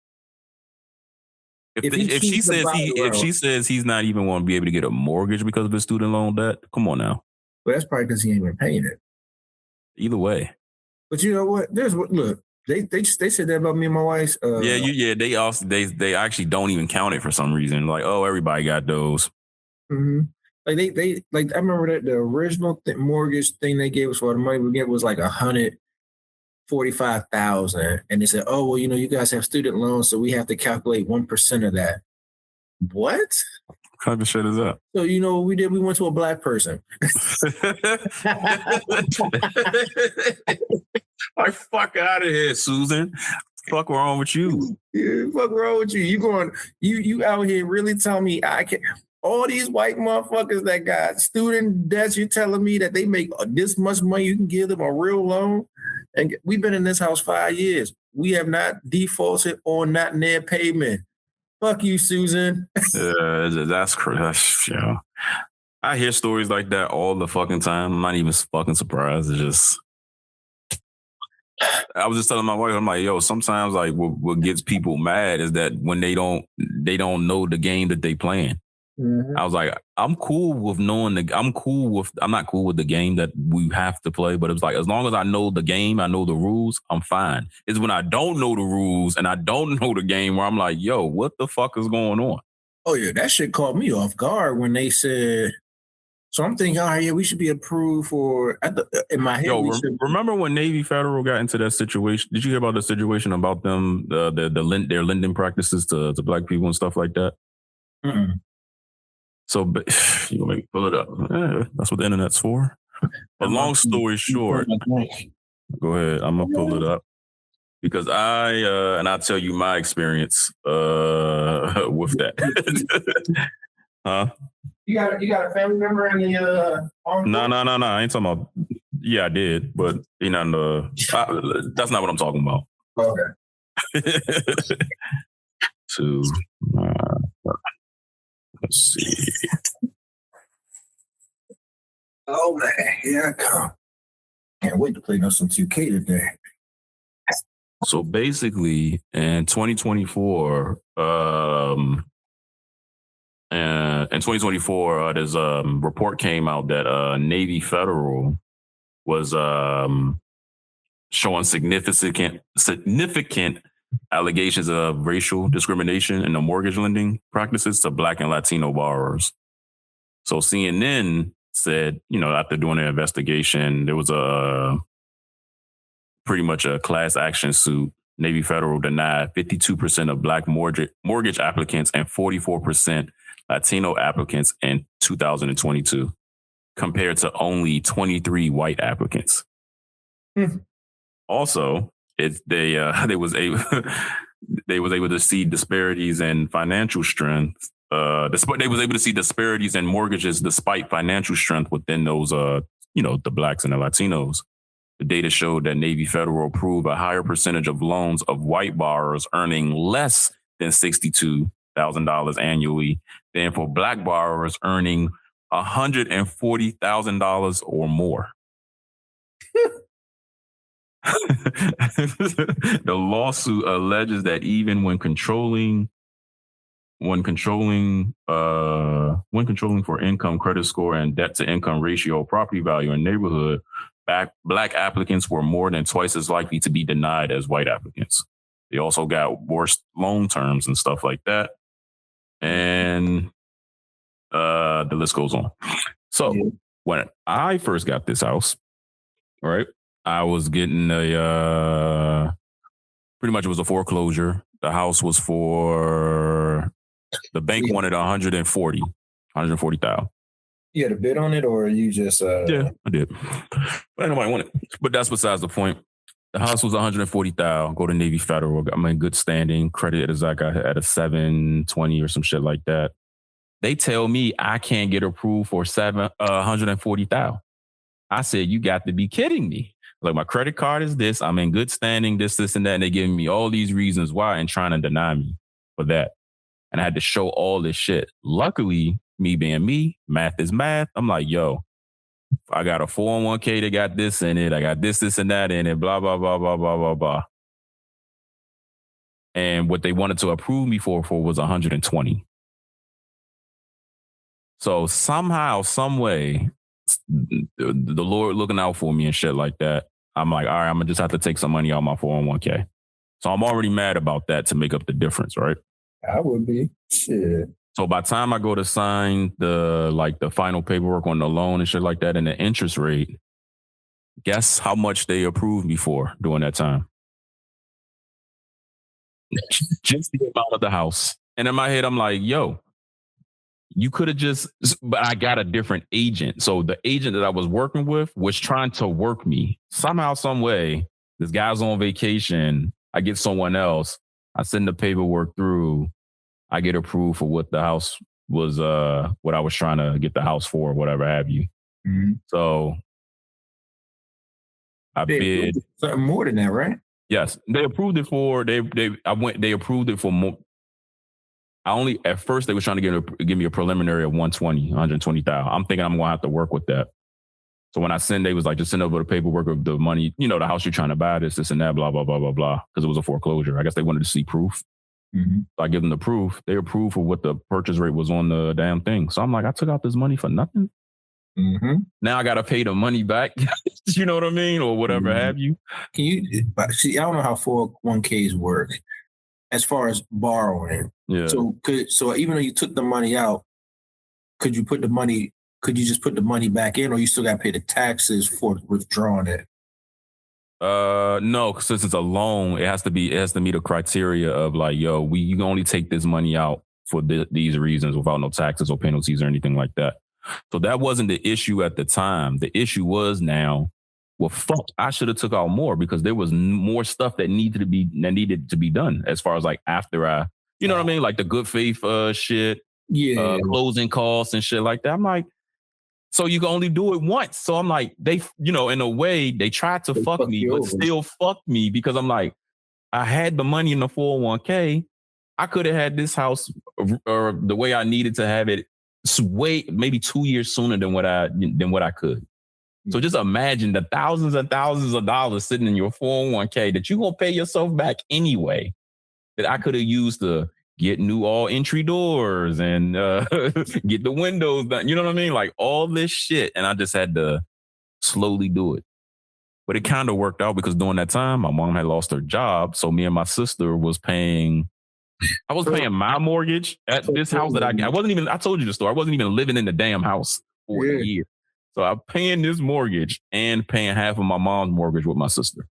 she says he's not even going to be able to get a mortgage because of his student loan debt, come on now. Well, that's probably because he ain't been paying it. Either way. But you know what? Look. They said that about me and my wife. They actually don't even count it for some reason. Like, oh, everybody got those. Mm-hmm. Like they I remember that the original mortgage thing they gave us for the money we get was like $145,000, and they said, oh well, you guys have student loans, so we have to calculate 1% of that. What kind of shit is that? So what we did? We went to a black person. Like, fuck out of here, Susan. Fuck wrong with you? Yeah, fuck wrong with you? You out here really telling me I can? All these white motherfuckers that got student debts, you're telling me that they make this much money, you can give them a real loan? And we've been in this house 5 years. We have not defaulted on not near payment. Fuck you, Susan. That's crazy. I hear stories like that all the fucking time. I'm not even fucking surprised. It's just, I was just telling my wife, I'm like, yo, sometimes like what gets people mad is that when they don't know the game that they playing. Mm-hmm. I was like, I'm cool with knowing I'm not cool with the game that we have to play, but it was like, as long as I know the game, I know the rules, I'm fine. It's when I don't know the rules and I don't know the game where I'm like, yo, what the fuck is going on? Oh yeah, that shit caught me off guard when they said. So I'm thinking, oh yeah, we should be approved for. In my head, remember when Navy Federal got into that situation? Did you hear about the situation about them, their lending practices to black people and stuff like that? Mm-mm. So you gonna make me pull it up? That's what the internet's for. But long story short, go ahead. I'm gonna pull it up because and I'll tell you my experience with that. Huh? You got a family member in the No. I ain't talking about. Yeah, I did, but that's not what I'm talking about. Okay. So, let's see. Oh man, here I come. Can't wait to play some 2K today. So basically, in 2024, there's a report came out that Navy Federal was showing significant allegations of racial discrimination in the mortgage lending practices to Black and Latino borrowers. So CNN said, after doing an investigation, there was pretty much a class action suit. Navy Federal denied 52% of Black mortgage applicants and 44% Latino applicants in 2022, compared to only 23 white applicants. Also, they was able to see disparities in financial strength. They was able to see disparities in mortgages despite financial strength within those, the Blacks and the Latinos. The data showed that Navy Federal approved a higher percentage of loans of white borrowers earning less than $62,000 annually than for Black borrowers earning $140,000 or more. The lawsuit alleges that even when controlling for income, credit score, and debt to income ratio, property value, and neighborhood, Black applicants were more than twice as likely to be denied as white applicants. They also got worse loan terms and stuff like that. And the list goes on. So when I first got this house, right, I was getting pretty much it was a foreclosure. The house was the bank wanted 140,000. You had a bid on it, or you just? Yeah, I did. But nobody wanted it. But that's besides the point. The house was 140,000. Go to Navy Federal. I'm in good standing. Credit is like at a 720 or some shit like that. They tell me I can't get approved for 140,000. I said, you got to be kidding me. Like, my credit card is this. I'm in good standing. This, and that. And they giving me all these reasons why and trying to deny me for that. And I had to show all this shit. Luckily, me being me, math is math. I'm like, yo, I got a 401k that got this in it. I got this, and that in it, blah, blah, blah, blah, blah, blah, blah. And what they wanted to approve me for was 120. So somehow, some way, the Lord looking out for me and shit like that. I'm like, all right, I'm going to just have to take some money out of my 401k. So I'm already mad about that to make up the difference, right? I would be. Shit. So by the time I go to sign the final paperwork on the loan and shit like that and the interest rate, guess how much they approved me for during that time? Just the amount of the house. And in my head, I'm like, yo, you could have but I got a different agent. So the agent that I was working with was trying to work me. Somehow, some way, this guy's on vacation. I get someone else. I send the paperwork through. I get approved for what the house was, what I was trying to get the house for, whatever have you. Mm-hmm. So I bid something more than that, right? Yes, they approved it for. They approved it for more. At first they was trying to give me a preliminary of 120,000. I'm thinking I'm gonna have to work with that. So when I send, they was like, just send over the paperwork of the money, the house you're trying to buy, this and that, blah, blah, blah, blah, blah. Because it was a foreclosure. I guess they wanted to see proof. Mm-hmm. So I give them the proof. They approve for what the purchase rate was on the damn thing. So I'm like, I took out this money for nothing. Mm-hmm. Now I got to pay the money back. You know what I mean? Or whatever have you. Can you see? I don't know how 401ks work as far as borrowing. Yeah. So even though you took the money out, could you just put the money back in, or you still got to pay the taxes for withdrawing it? No, since it's a loan, it has to meet a criteria of like, yo, you can only take this money out for these reasons without no taxes or penalties or anything like that. So that wasn't the issue at the time. The issue was now, well, fuck, I should have took out more because there was more stuff that needed to be done as far as like after you know what I mean? Like the good faith shit, closing costs and shit like that. I'm like, so you can only do it once. So I'm like, they, in a way, they tried to fuck me, but still fuck me because I'm like, I had the money in the 401k. I could have had this house or the way I needed to have it maybe 2 years sooner than what I could. So just imagine the thousands and thousands of dollars sitting in your 401k that you're going to pay yourself back anyway, that I could have used to get new all entry doors and get the windows done. You know what I mean? Like all this shit. And I just had to slowly do it. But it kind of worked out because during that time, my mom had lost her job. So me and my sister was paying my mortgage at this house that I told you the story. I wasn't even living in the damn house for a year. So I'm paying this mortgage and paying half of my mom's mortgage with my sister.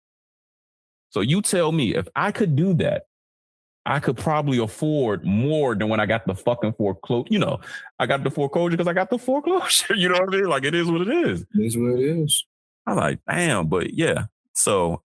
So you tell me, if I could do that, I could probably afford more than when I got the fucking foreclosure. I got the foreclosure because I got the foreclosure. You know what I mean? Like, it is what it is. It is what it is. I'm like, damn, but yeah. So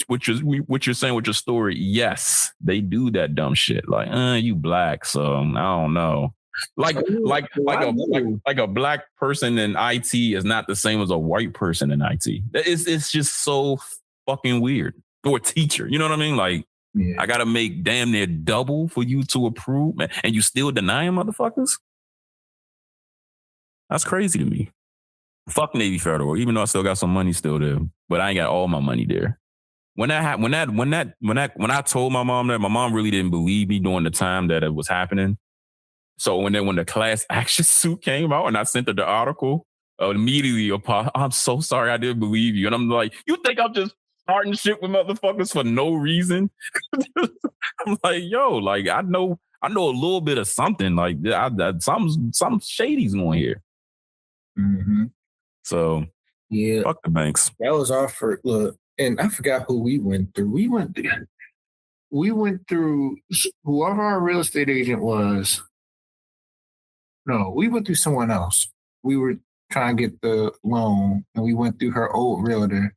what you're saying with your story, yes, they do that dumb shit. Like, you black, so I don't know. Like a black person in IT is not the same as a white person in IT. It's just so fucking weird. Or a teacher, you know what I mean? Like, I gotta make damn near double for you to approve, and you still denying motherfuckers? That's crazy to me. Fuck Navy Federal, even though I still got some money still there, but I ain't got all my money there. When I told my mom that, my mom really didn't believe me during the time that it was happening. So when the class action suit came out and I sent her the article, immediately, I'm so sorry I didn't believe you. And I'm like, you think I'm just starting shit with motherfuckers for no reason? I'm like, yo, like I know a little bit of something. Like some shady's going here. Mm-hmm. So fuck the banks. That was our first look, and I forgot who we went through. We went through whoever our real estate agent was. No, we went through someone else. We were trying to get the loan, and we went through her old realtor.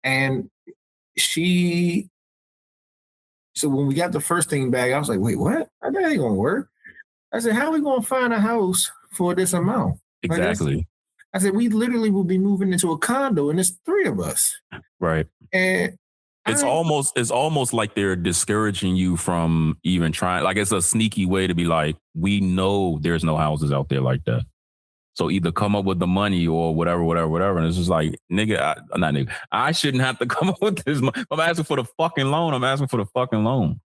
And so when we got the first thing back, I was like, wait, what? That ain't going to work. I said, how are we going to find a house for this amount? Exactly. I said, we literally will be moving into a condo, and it's 3 of us. Right. And it's almost like they're discouraging you from even trying. Like, it's a sneaky way to be like, we know there's no houses out there like that. So either come up with the money or whatever. And it's just like, I shouldn't have to come up with this money. I'm asking for the fucking loan.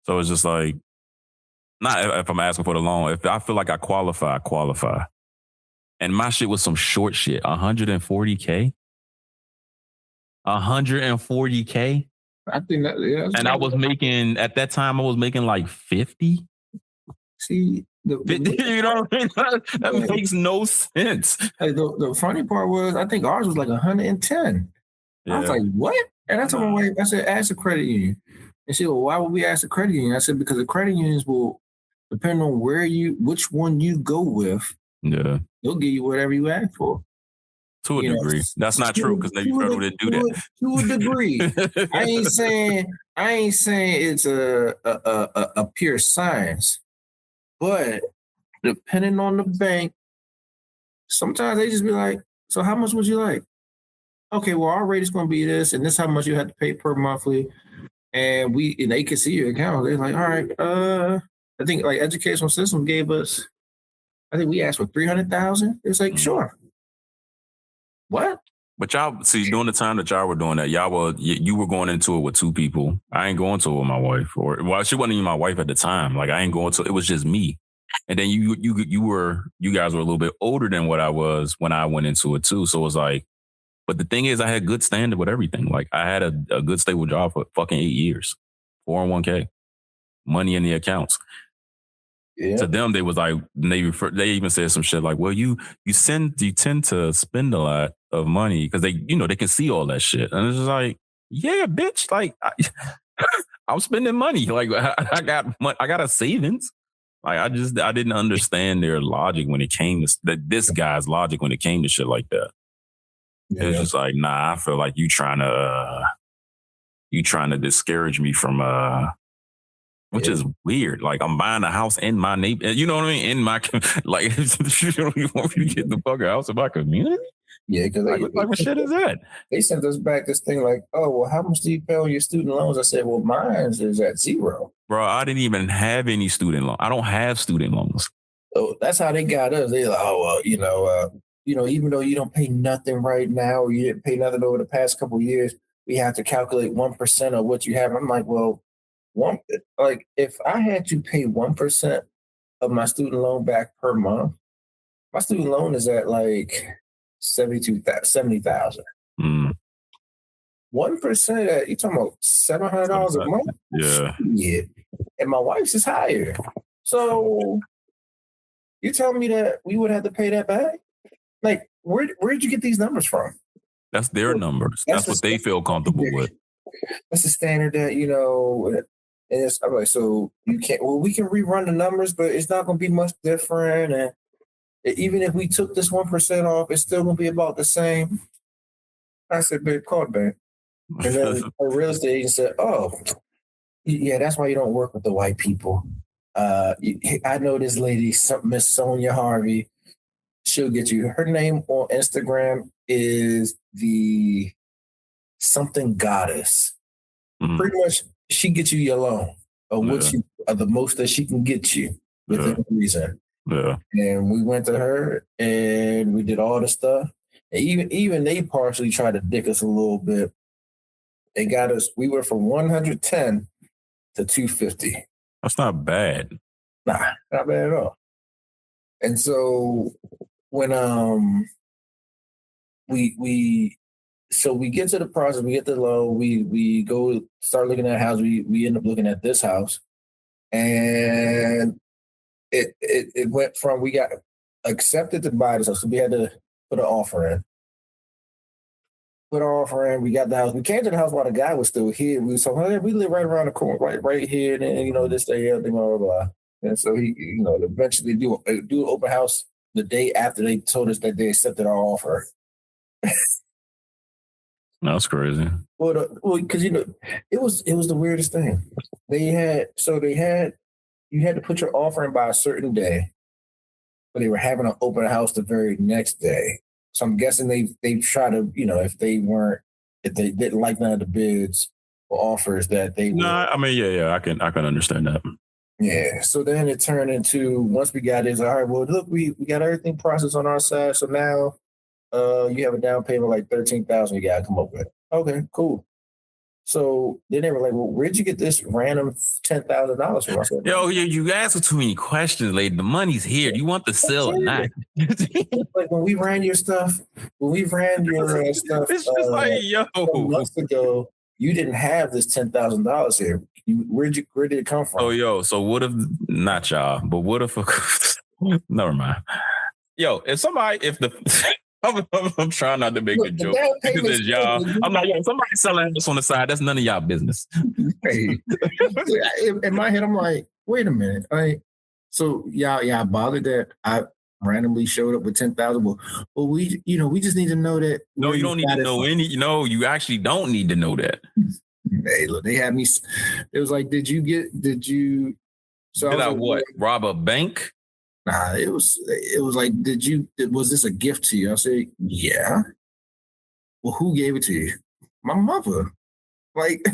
So it's just like, not if I'm asking for the loan. If I feel like I qualify. And my shit was some short shit, 140K. 140K. I think that, yeah. And I was making, at that time, like 50. See, you know what I mean? That makes no sense. Hey, the funny part was, I think ours was like 110. Yeah. I was like, what? And I told my wife, I said, ask the credit union. And she said, well, why would we ask the credit union? I said, because the credit unions will, depending on which one you go with, they'll give you whatever you ask for. To a degree. That's not true because Navy Federal didn't do that. To a degree. I ain't saying it's a pure science. But depending on the bank, sometimes they just be like, so how much would you like? Okay, well, our rate is going to be this, and this is how much you have to pay per monthly. And they can see your account. They're like, all right, I think like educational system gave us, I think we asked for $300,000. It's like, sure. What? But y'all, see, during the time that y'all were doing that, you were going into it with two people. I ain't going to it with my wife, she wasn't even my wife at the time. Like I ain't going to. It was just me. And then you guys were a little bit older than what I was when I went into it too. So it was like, but the thing is, I had good standing with everything. Like I had a good stable job for fucking 8 years, 401k, money in the accounts. Yeah. To them, they was like, they even said some shit like, well, you tend to spend a lot of money because they can see all that shit. And it's just like, yeah, bitch, like I'm spending money. Like I got a savings. Like I didn't understand their logic when it came to this guy's logic when it came to shit like that. Yeah. It was just like, nah, I feel like you trying to discourage me from which is weird. Like I'm buying a house in my neighborhood. You know what I mean? In my like, you don't even want me to get the fucking house in my community. Yeah, because what shit is that? They sent us back this thing like, oh, well, how much do you pay on your student loans? I said, well, mine is at 0. Bro, I didn't even have any student loans. I don't have student loans. So that's how they got us. They like, oh, well, even though you don't pay nothing right now, or you didn't pay nothing over the past couple of years, we have to calculate 1% of what you have. I'm like, well, if I had to pay 1% of my student loan back per month, my student loan is at like $70,000. 1% you're talking about $700 a month? Yeah. And my wife's is higher. So you telling me that we would have to pay that back? Like, where'd you get these numbers from? That's their numbers. That's what they feel comfortable with. That's the standard that, and I'm like, so you can't, well, we can rerun the numbers, but it's not going to be much different. And even if we took this 1% off, it's still going to be about the same. I said, babe, call it back. And then a real estate agent said, oh, yeah, that's why you don't work with the white people. I know this lady, Miss Sonia Harvey. She'll get you. Her name on Instagram is the something goddess. Mm-hmm. Pretty much, she gets you your loan or the most that she can get you within reason. Yeah. And we went to her and we did all the stuff. And even they partially tried to dick us a little bit. They got us. We went from 110 to 250. That's not bad. Nah, not bad at all. And so when we get to the process, we get the loan, we go start looking at a house. We end up looking at this house, and it went from we got accepted to buy this house, so we had to put an offer in. We got the house. We came to the house while the guy was still here. We live right around the corner, right here, and this, that, everything, blah, blah, blah. And so he, eventually do an open house the day after they told us that they accepted our offer. That's crazy. Well, because it was the weirdest thing. You had to put your offer in by a certain day, but they were having an open house the very next day. So I'm guessing they try to, if they didn't like none of the bids or offers that they. No, I mean, yeah, I can understand that. Yeah. So then it turned into, once we got it, all right, well, look, we got everything processed on our side. So now you have a down payment like $13,000 you got to come up with. Okay, cool. So then they were like, well, where'd you get this random $10,000 from? I said, yo, you asked too many questions, lady. The money's here. You want the sale or not? Like when we ran your stuff, it's just like, yo, months ago, you didn't have this $10,000 here. Where did it come from? Oh, yo, so what if, not y'all, but what if, never mind. Yo, I'm trying not to make a joke. Because y'all, I'm like, yo, somebody selling this on the side. That's none of y'all business. Hey. In my head, I'm like, wait a minute. So y'all bothered that I randomly showed up with 10,000. Well, we just need to know that. No, you don't need to know any. No, you actually don't need to know that. Hey, look, they had me. It was like, did you? So did I what? Rob a bank? Nah, it was like, was this a gift to you? I said, yeah. Well, who gave it to you? My mother. Like,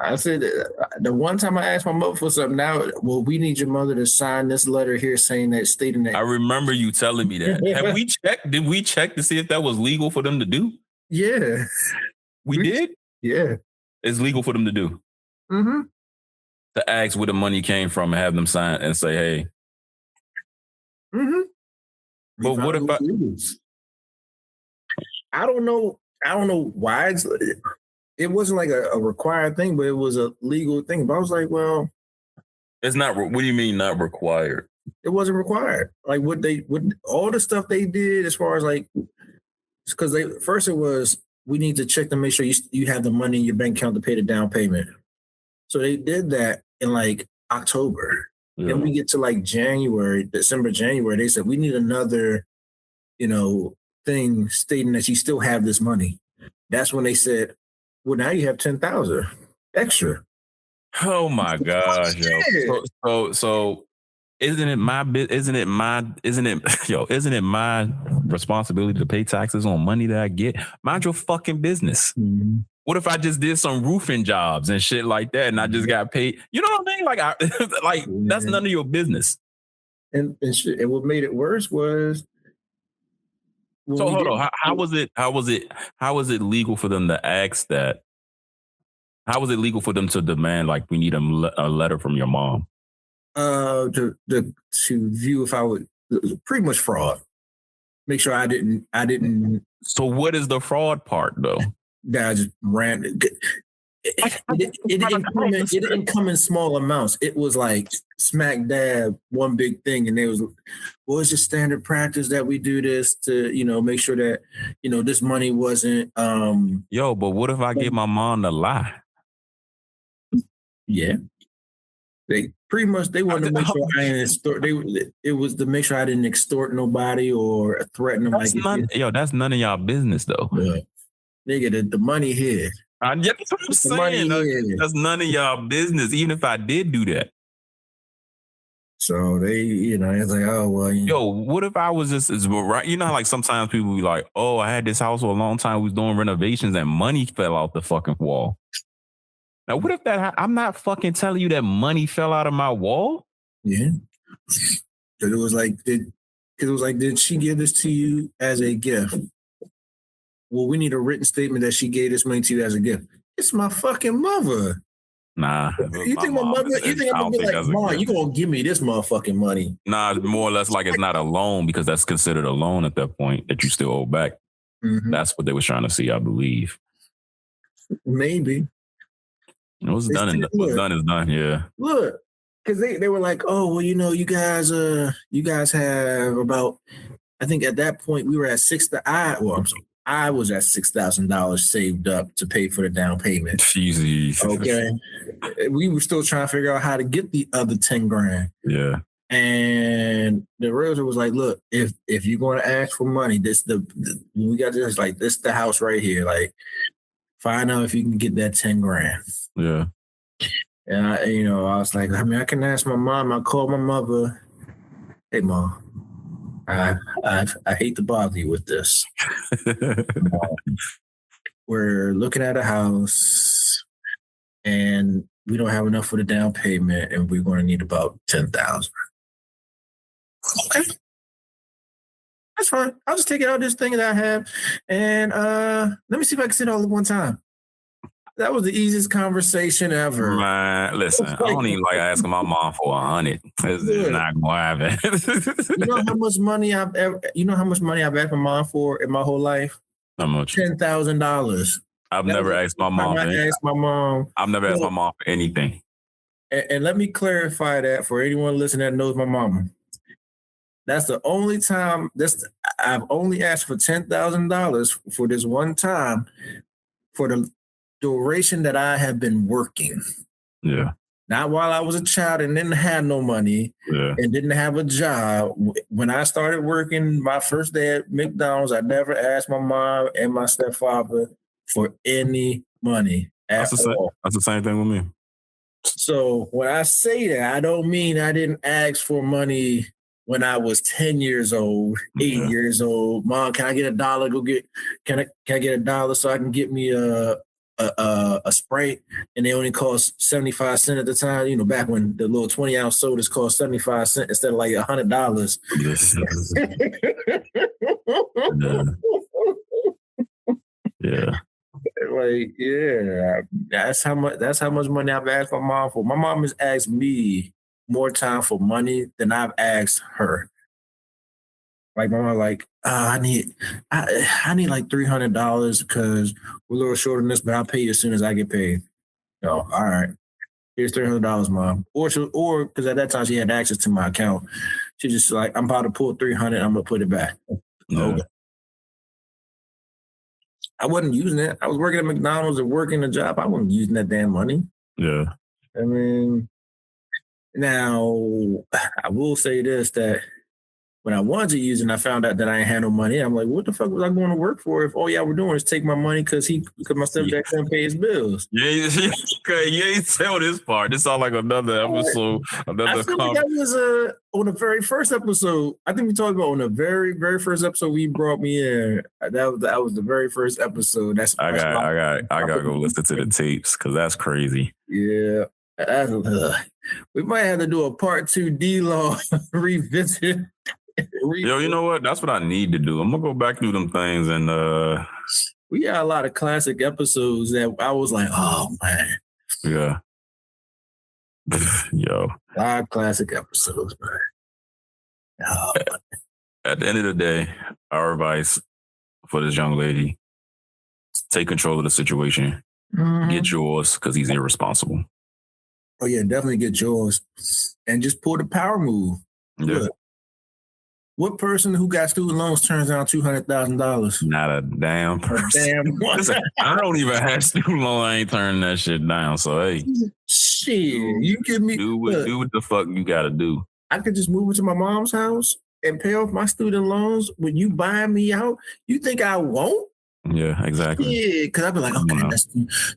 I said the one time I asked my mother for something, now, well, we need your mother to sign this letter here saying that, stating that. I remember you telling me that. Have we checked? Did we check to see if that was legal for them to do? Yeah. We did? Yeah. It's legal for them to do. Mm-hmm. To ask where the money came from and have them sign and say, hey. Mm-hmm. But what if I don't know why it wasn't like a required thing, but it was a legal thing. But I was like, well, it's not. What do you mean not required? It wasn't required. Like what all the stuff they did as far as like, because first it was, we need to check to make sure you have the money in your bank account to pay the down payment. So they did that in like October. Yeah. Then we get to like December, January. They said we need another, thing stating that you still have this money. That's when they said, well, now you have 10,000 extra. Oh my gosh, yo. So isn't it my responsibility to pay taxes on money that I get? Mind your fucking business. Mm-hmm. What if I just did some roofing jobs and shit like that and I just got paid? You know what I mean? That's none of your business. And what made it worse was, so hold on. How was it legal for them to ask that? How was it legal for them to demand, like, we need a letter from your mom? To view if I would, pretty much fraud. Make sure I didn't. So what is the fraud part though? That I just ran. It didn't come in small amounts. It was like smack dab one big thing, and it was, well, it's just standard practice that we do this to make sure that this money wasn't. Yo, but what if I get my mom to lie? Yeah, they pretty much they wanted to make sure I didn't extort. It was to make sure I didn't extort nobody or threaten them. That's none of y'all business though. Yeah. Nigga, the money here. That's what I'm saying. That's none of y'all business, even if I did do that. So they, it's like, oh, well. Yo, what if I was just, right? Like sometimes people be like, oh, I had this house for a long time. We was doing renovations and money fell out the fucking wall. Now, what if I'm not fucking telling you that money fell out of my wall? Yeah. Because it was like, did she give this to you as a gift? Well, we need a written statement that she gave this money to you as a gift. It's my fucking mother. Nah. You think my mother? You think I'm gonna be like, Mom, you gonna give me this motherfucking money? Nah, it's more or less like it's not a loan because that's considered a loan at that point that you still owe back. Mm-hmm. That's what they were trying to see, I believe. Maybe. What's done is done. Yeah. Look, because they were like, oh, well, you guys have about. I think at that point we were at I was at $6,000 saved up to pay for the down payment. Jeez. Okay. We were still trying to figure out how to get the other 10 grand. Yeah. And the realtor was like, look, if you're going to ask for money, we got this, like, this the house right here. Like, find out if you can get that 10 grand. Yeah. And I was like, I can ask my mom. I called my mother. Hey, Mom. I hate to bother you with this. We're looking at a house, and we don't have enough for the down payment, and we're going to need about 10,000. Okay, that's fine. I'll just take it out of this thing that I have, and let me see if I can sit all at one time. That was the easiest conversation ever. Man, listen, I don't even like asking my mom for 100. It's not going to happen. You know how much money I've asked my mom for in my whole life? How much? $10,000. I've never asked my mom. I've never asked my mom for anything. And let me clarify that for anyone listening that knows my mama. That's the only time. I've only asked for $10,000 for this one time for the duration that I have been working. Yeah. Not while I was a child and didn't have no money and didn't have a job. When I started working my first day at McDonald's, I never asked my mom and my stepfather for any money at all. That's the same thing with me. So when I say that, I don't mean I didn't ask for money when I was 10 years old, 8 years old. Mom, can I get $1? Can I get $1 so I can get me a a Sprite and they only cost 75 cents at the time. You know, back when the little 20-ounce sodas cost 75 cents instead of like $100. Yeah. Like, yeah, that's how much money I've asked my mom for. My mom has asked me more time for money than I've asked her. Like, my mom, like, I need like $300 because we're a little short on this, but I'll pay you as soon as I get paid. Oh, all right. Here's $300, mom. Or because at that time she had access to my account. She just like, I'm about to pull 300. I'm gonna put it back. Yeah. Okay. I wasn't using it. I was working at McDonald's and working a job. I wasn't using that damn money. Yeah. I mean, now I will say this, that when I wanted to use it and I found out that I ain't had no money, I'm like, what the fuck was I going to work for if all y'all were doing is take my money because my stepdad couldn't pay his bills? Yeah, okay, you ain't tell this part. This sounds like another episode. I feel like that was on the very first episode. I think we talked about on the very, very first episode we brought me in. That was the very first episode. I gotta go listen to the tapes because that's crazy. Yeah. We might have to do a part 2 DeLaw revisit. Yo, you know what? That's what I need to do. I'm gonna go back through them things and we got a lot of classic episodes that I was like, oh man. Yeah. Yo. A lot of classic episodes, man. Oh, at the end of the day, our advice for this young lady: take control of the situation. Mm-hmm. Get yours because he's irresponsible. Oh yeah, definitely get yours, and just pull the power move. Yeah. Look, what person who got student loans turns down $200,000? Not a damn person. Listen, I don't even have student loan. I ain't turning that shit down. So hey, shit, you give me do what the fuck you got to do. I could just move into my mom's house and pay off my student loans. When you buy me out, you think I won't? Yeah, exactly. Yeah, because I'd be like, okay, that's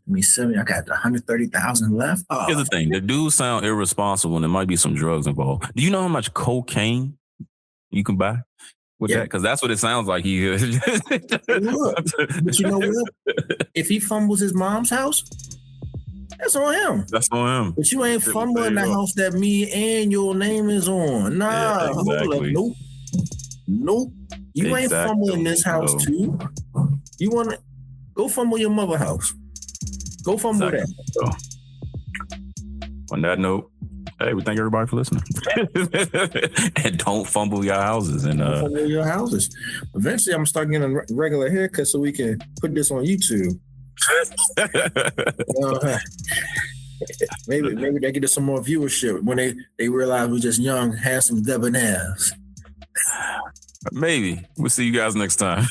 me 70. I got 130,000 left. Oh. Here's the thing: the dudes sound irresponsible, and there might be some drugs involved. Do you know how much cocaine you can buy with that? Because that's what it sounds like he is. Look, but you know what? If he fumbles his mom's house, that's on him. That's on him. But you ain't fumbling the house that me and your name is on. Nah, yeah, exactly. Nope. You ain't fumbling this house too. You want to go fumble your mother house. Go fumble that. So, on that note, hey, we thank everybody for listening. And don't fumble your houses. And don't fumble your houses. Eventually, I'm gonna start getting a regular haircut so we can put this on YouTube. Maybe they get us some more viewership when they realize we're just young, handsome debonaires. Maybe. We'll see you guys next time.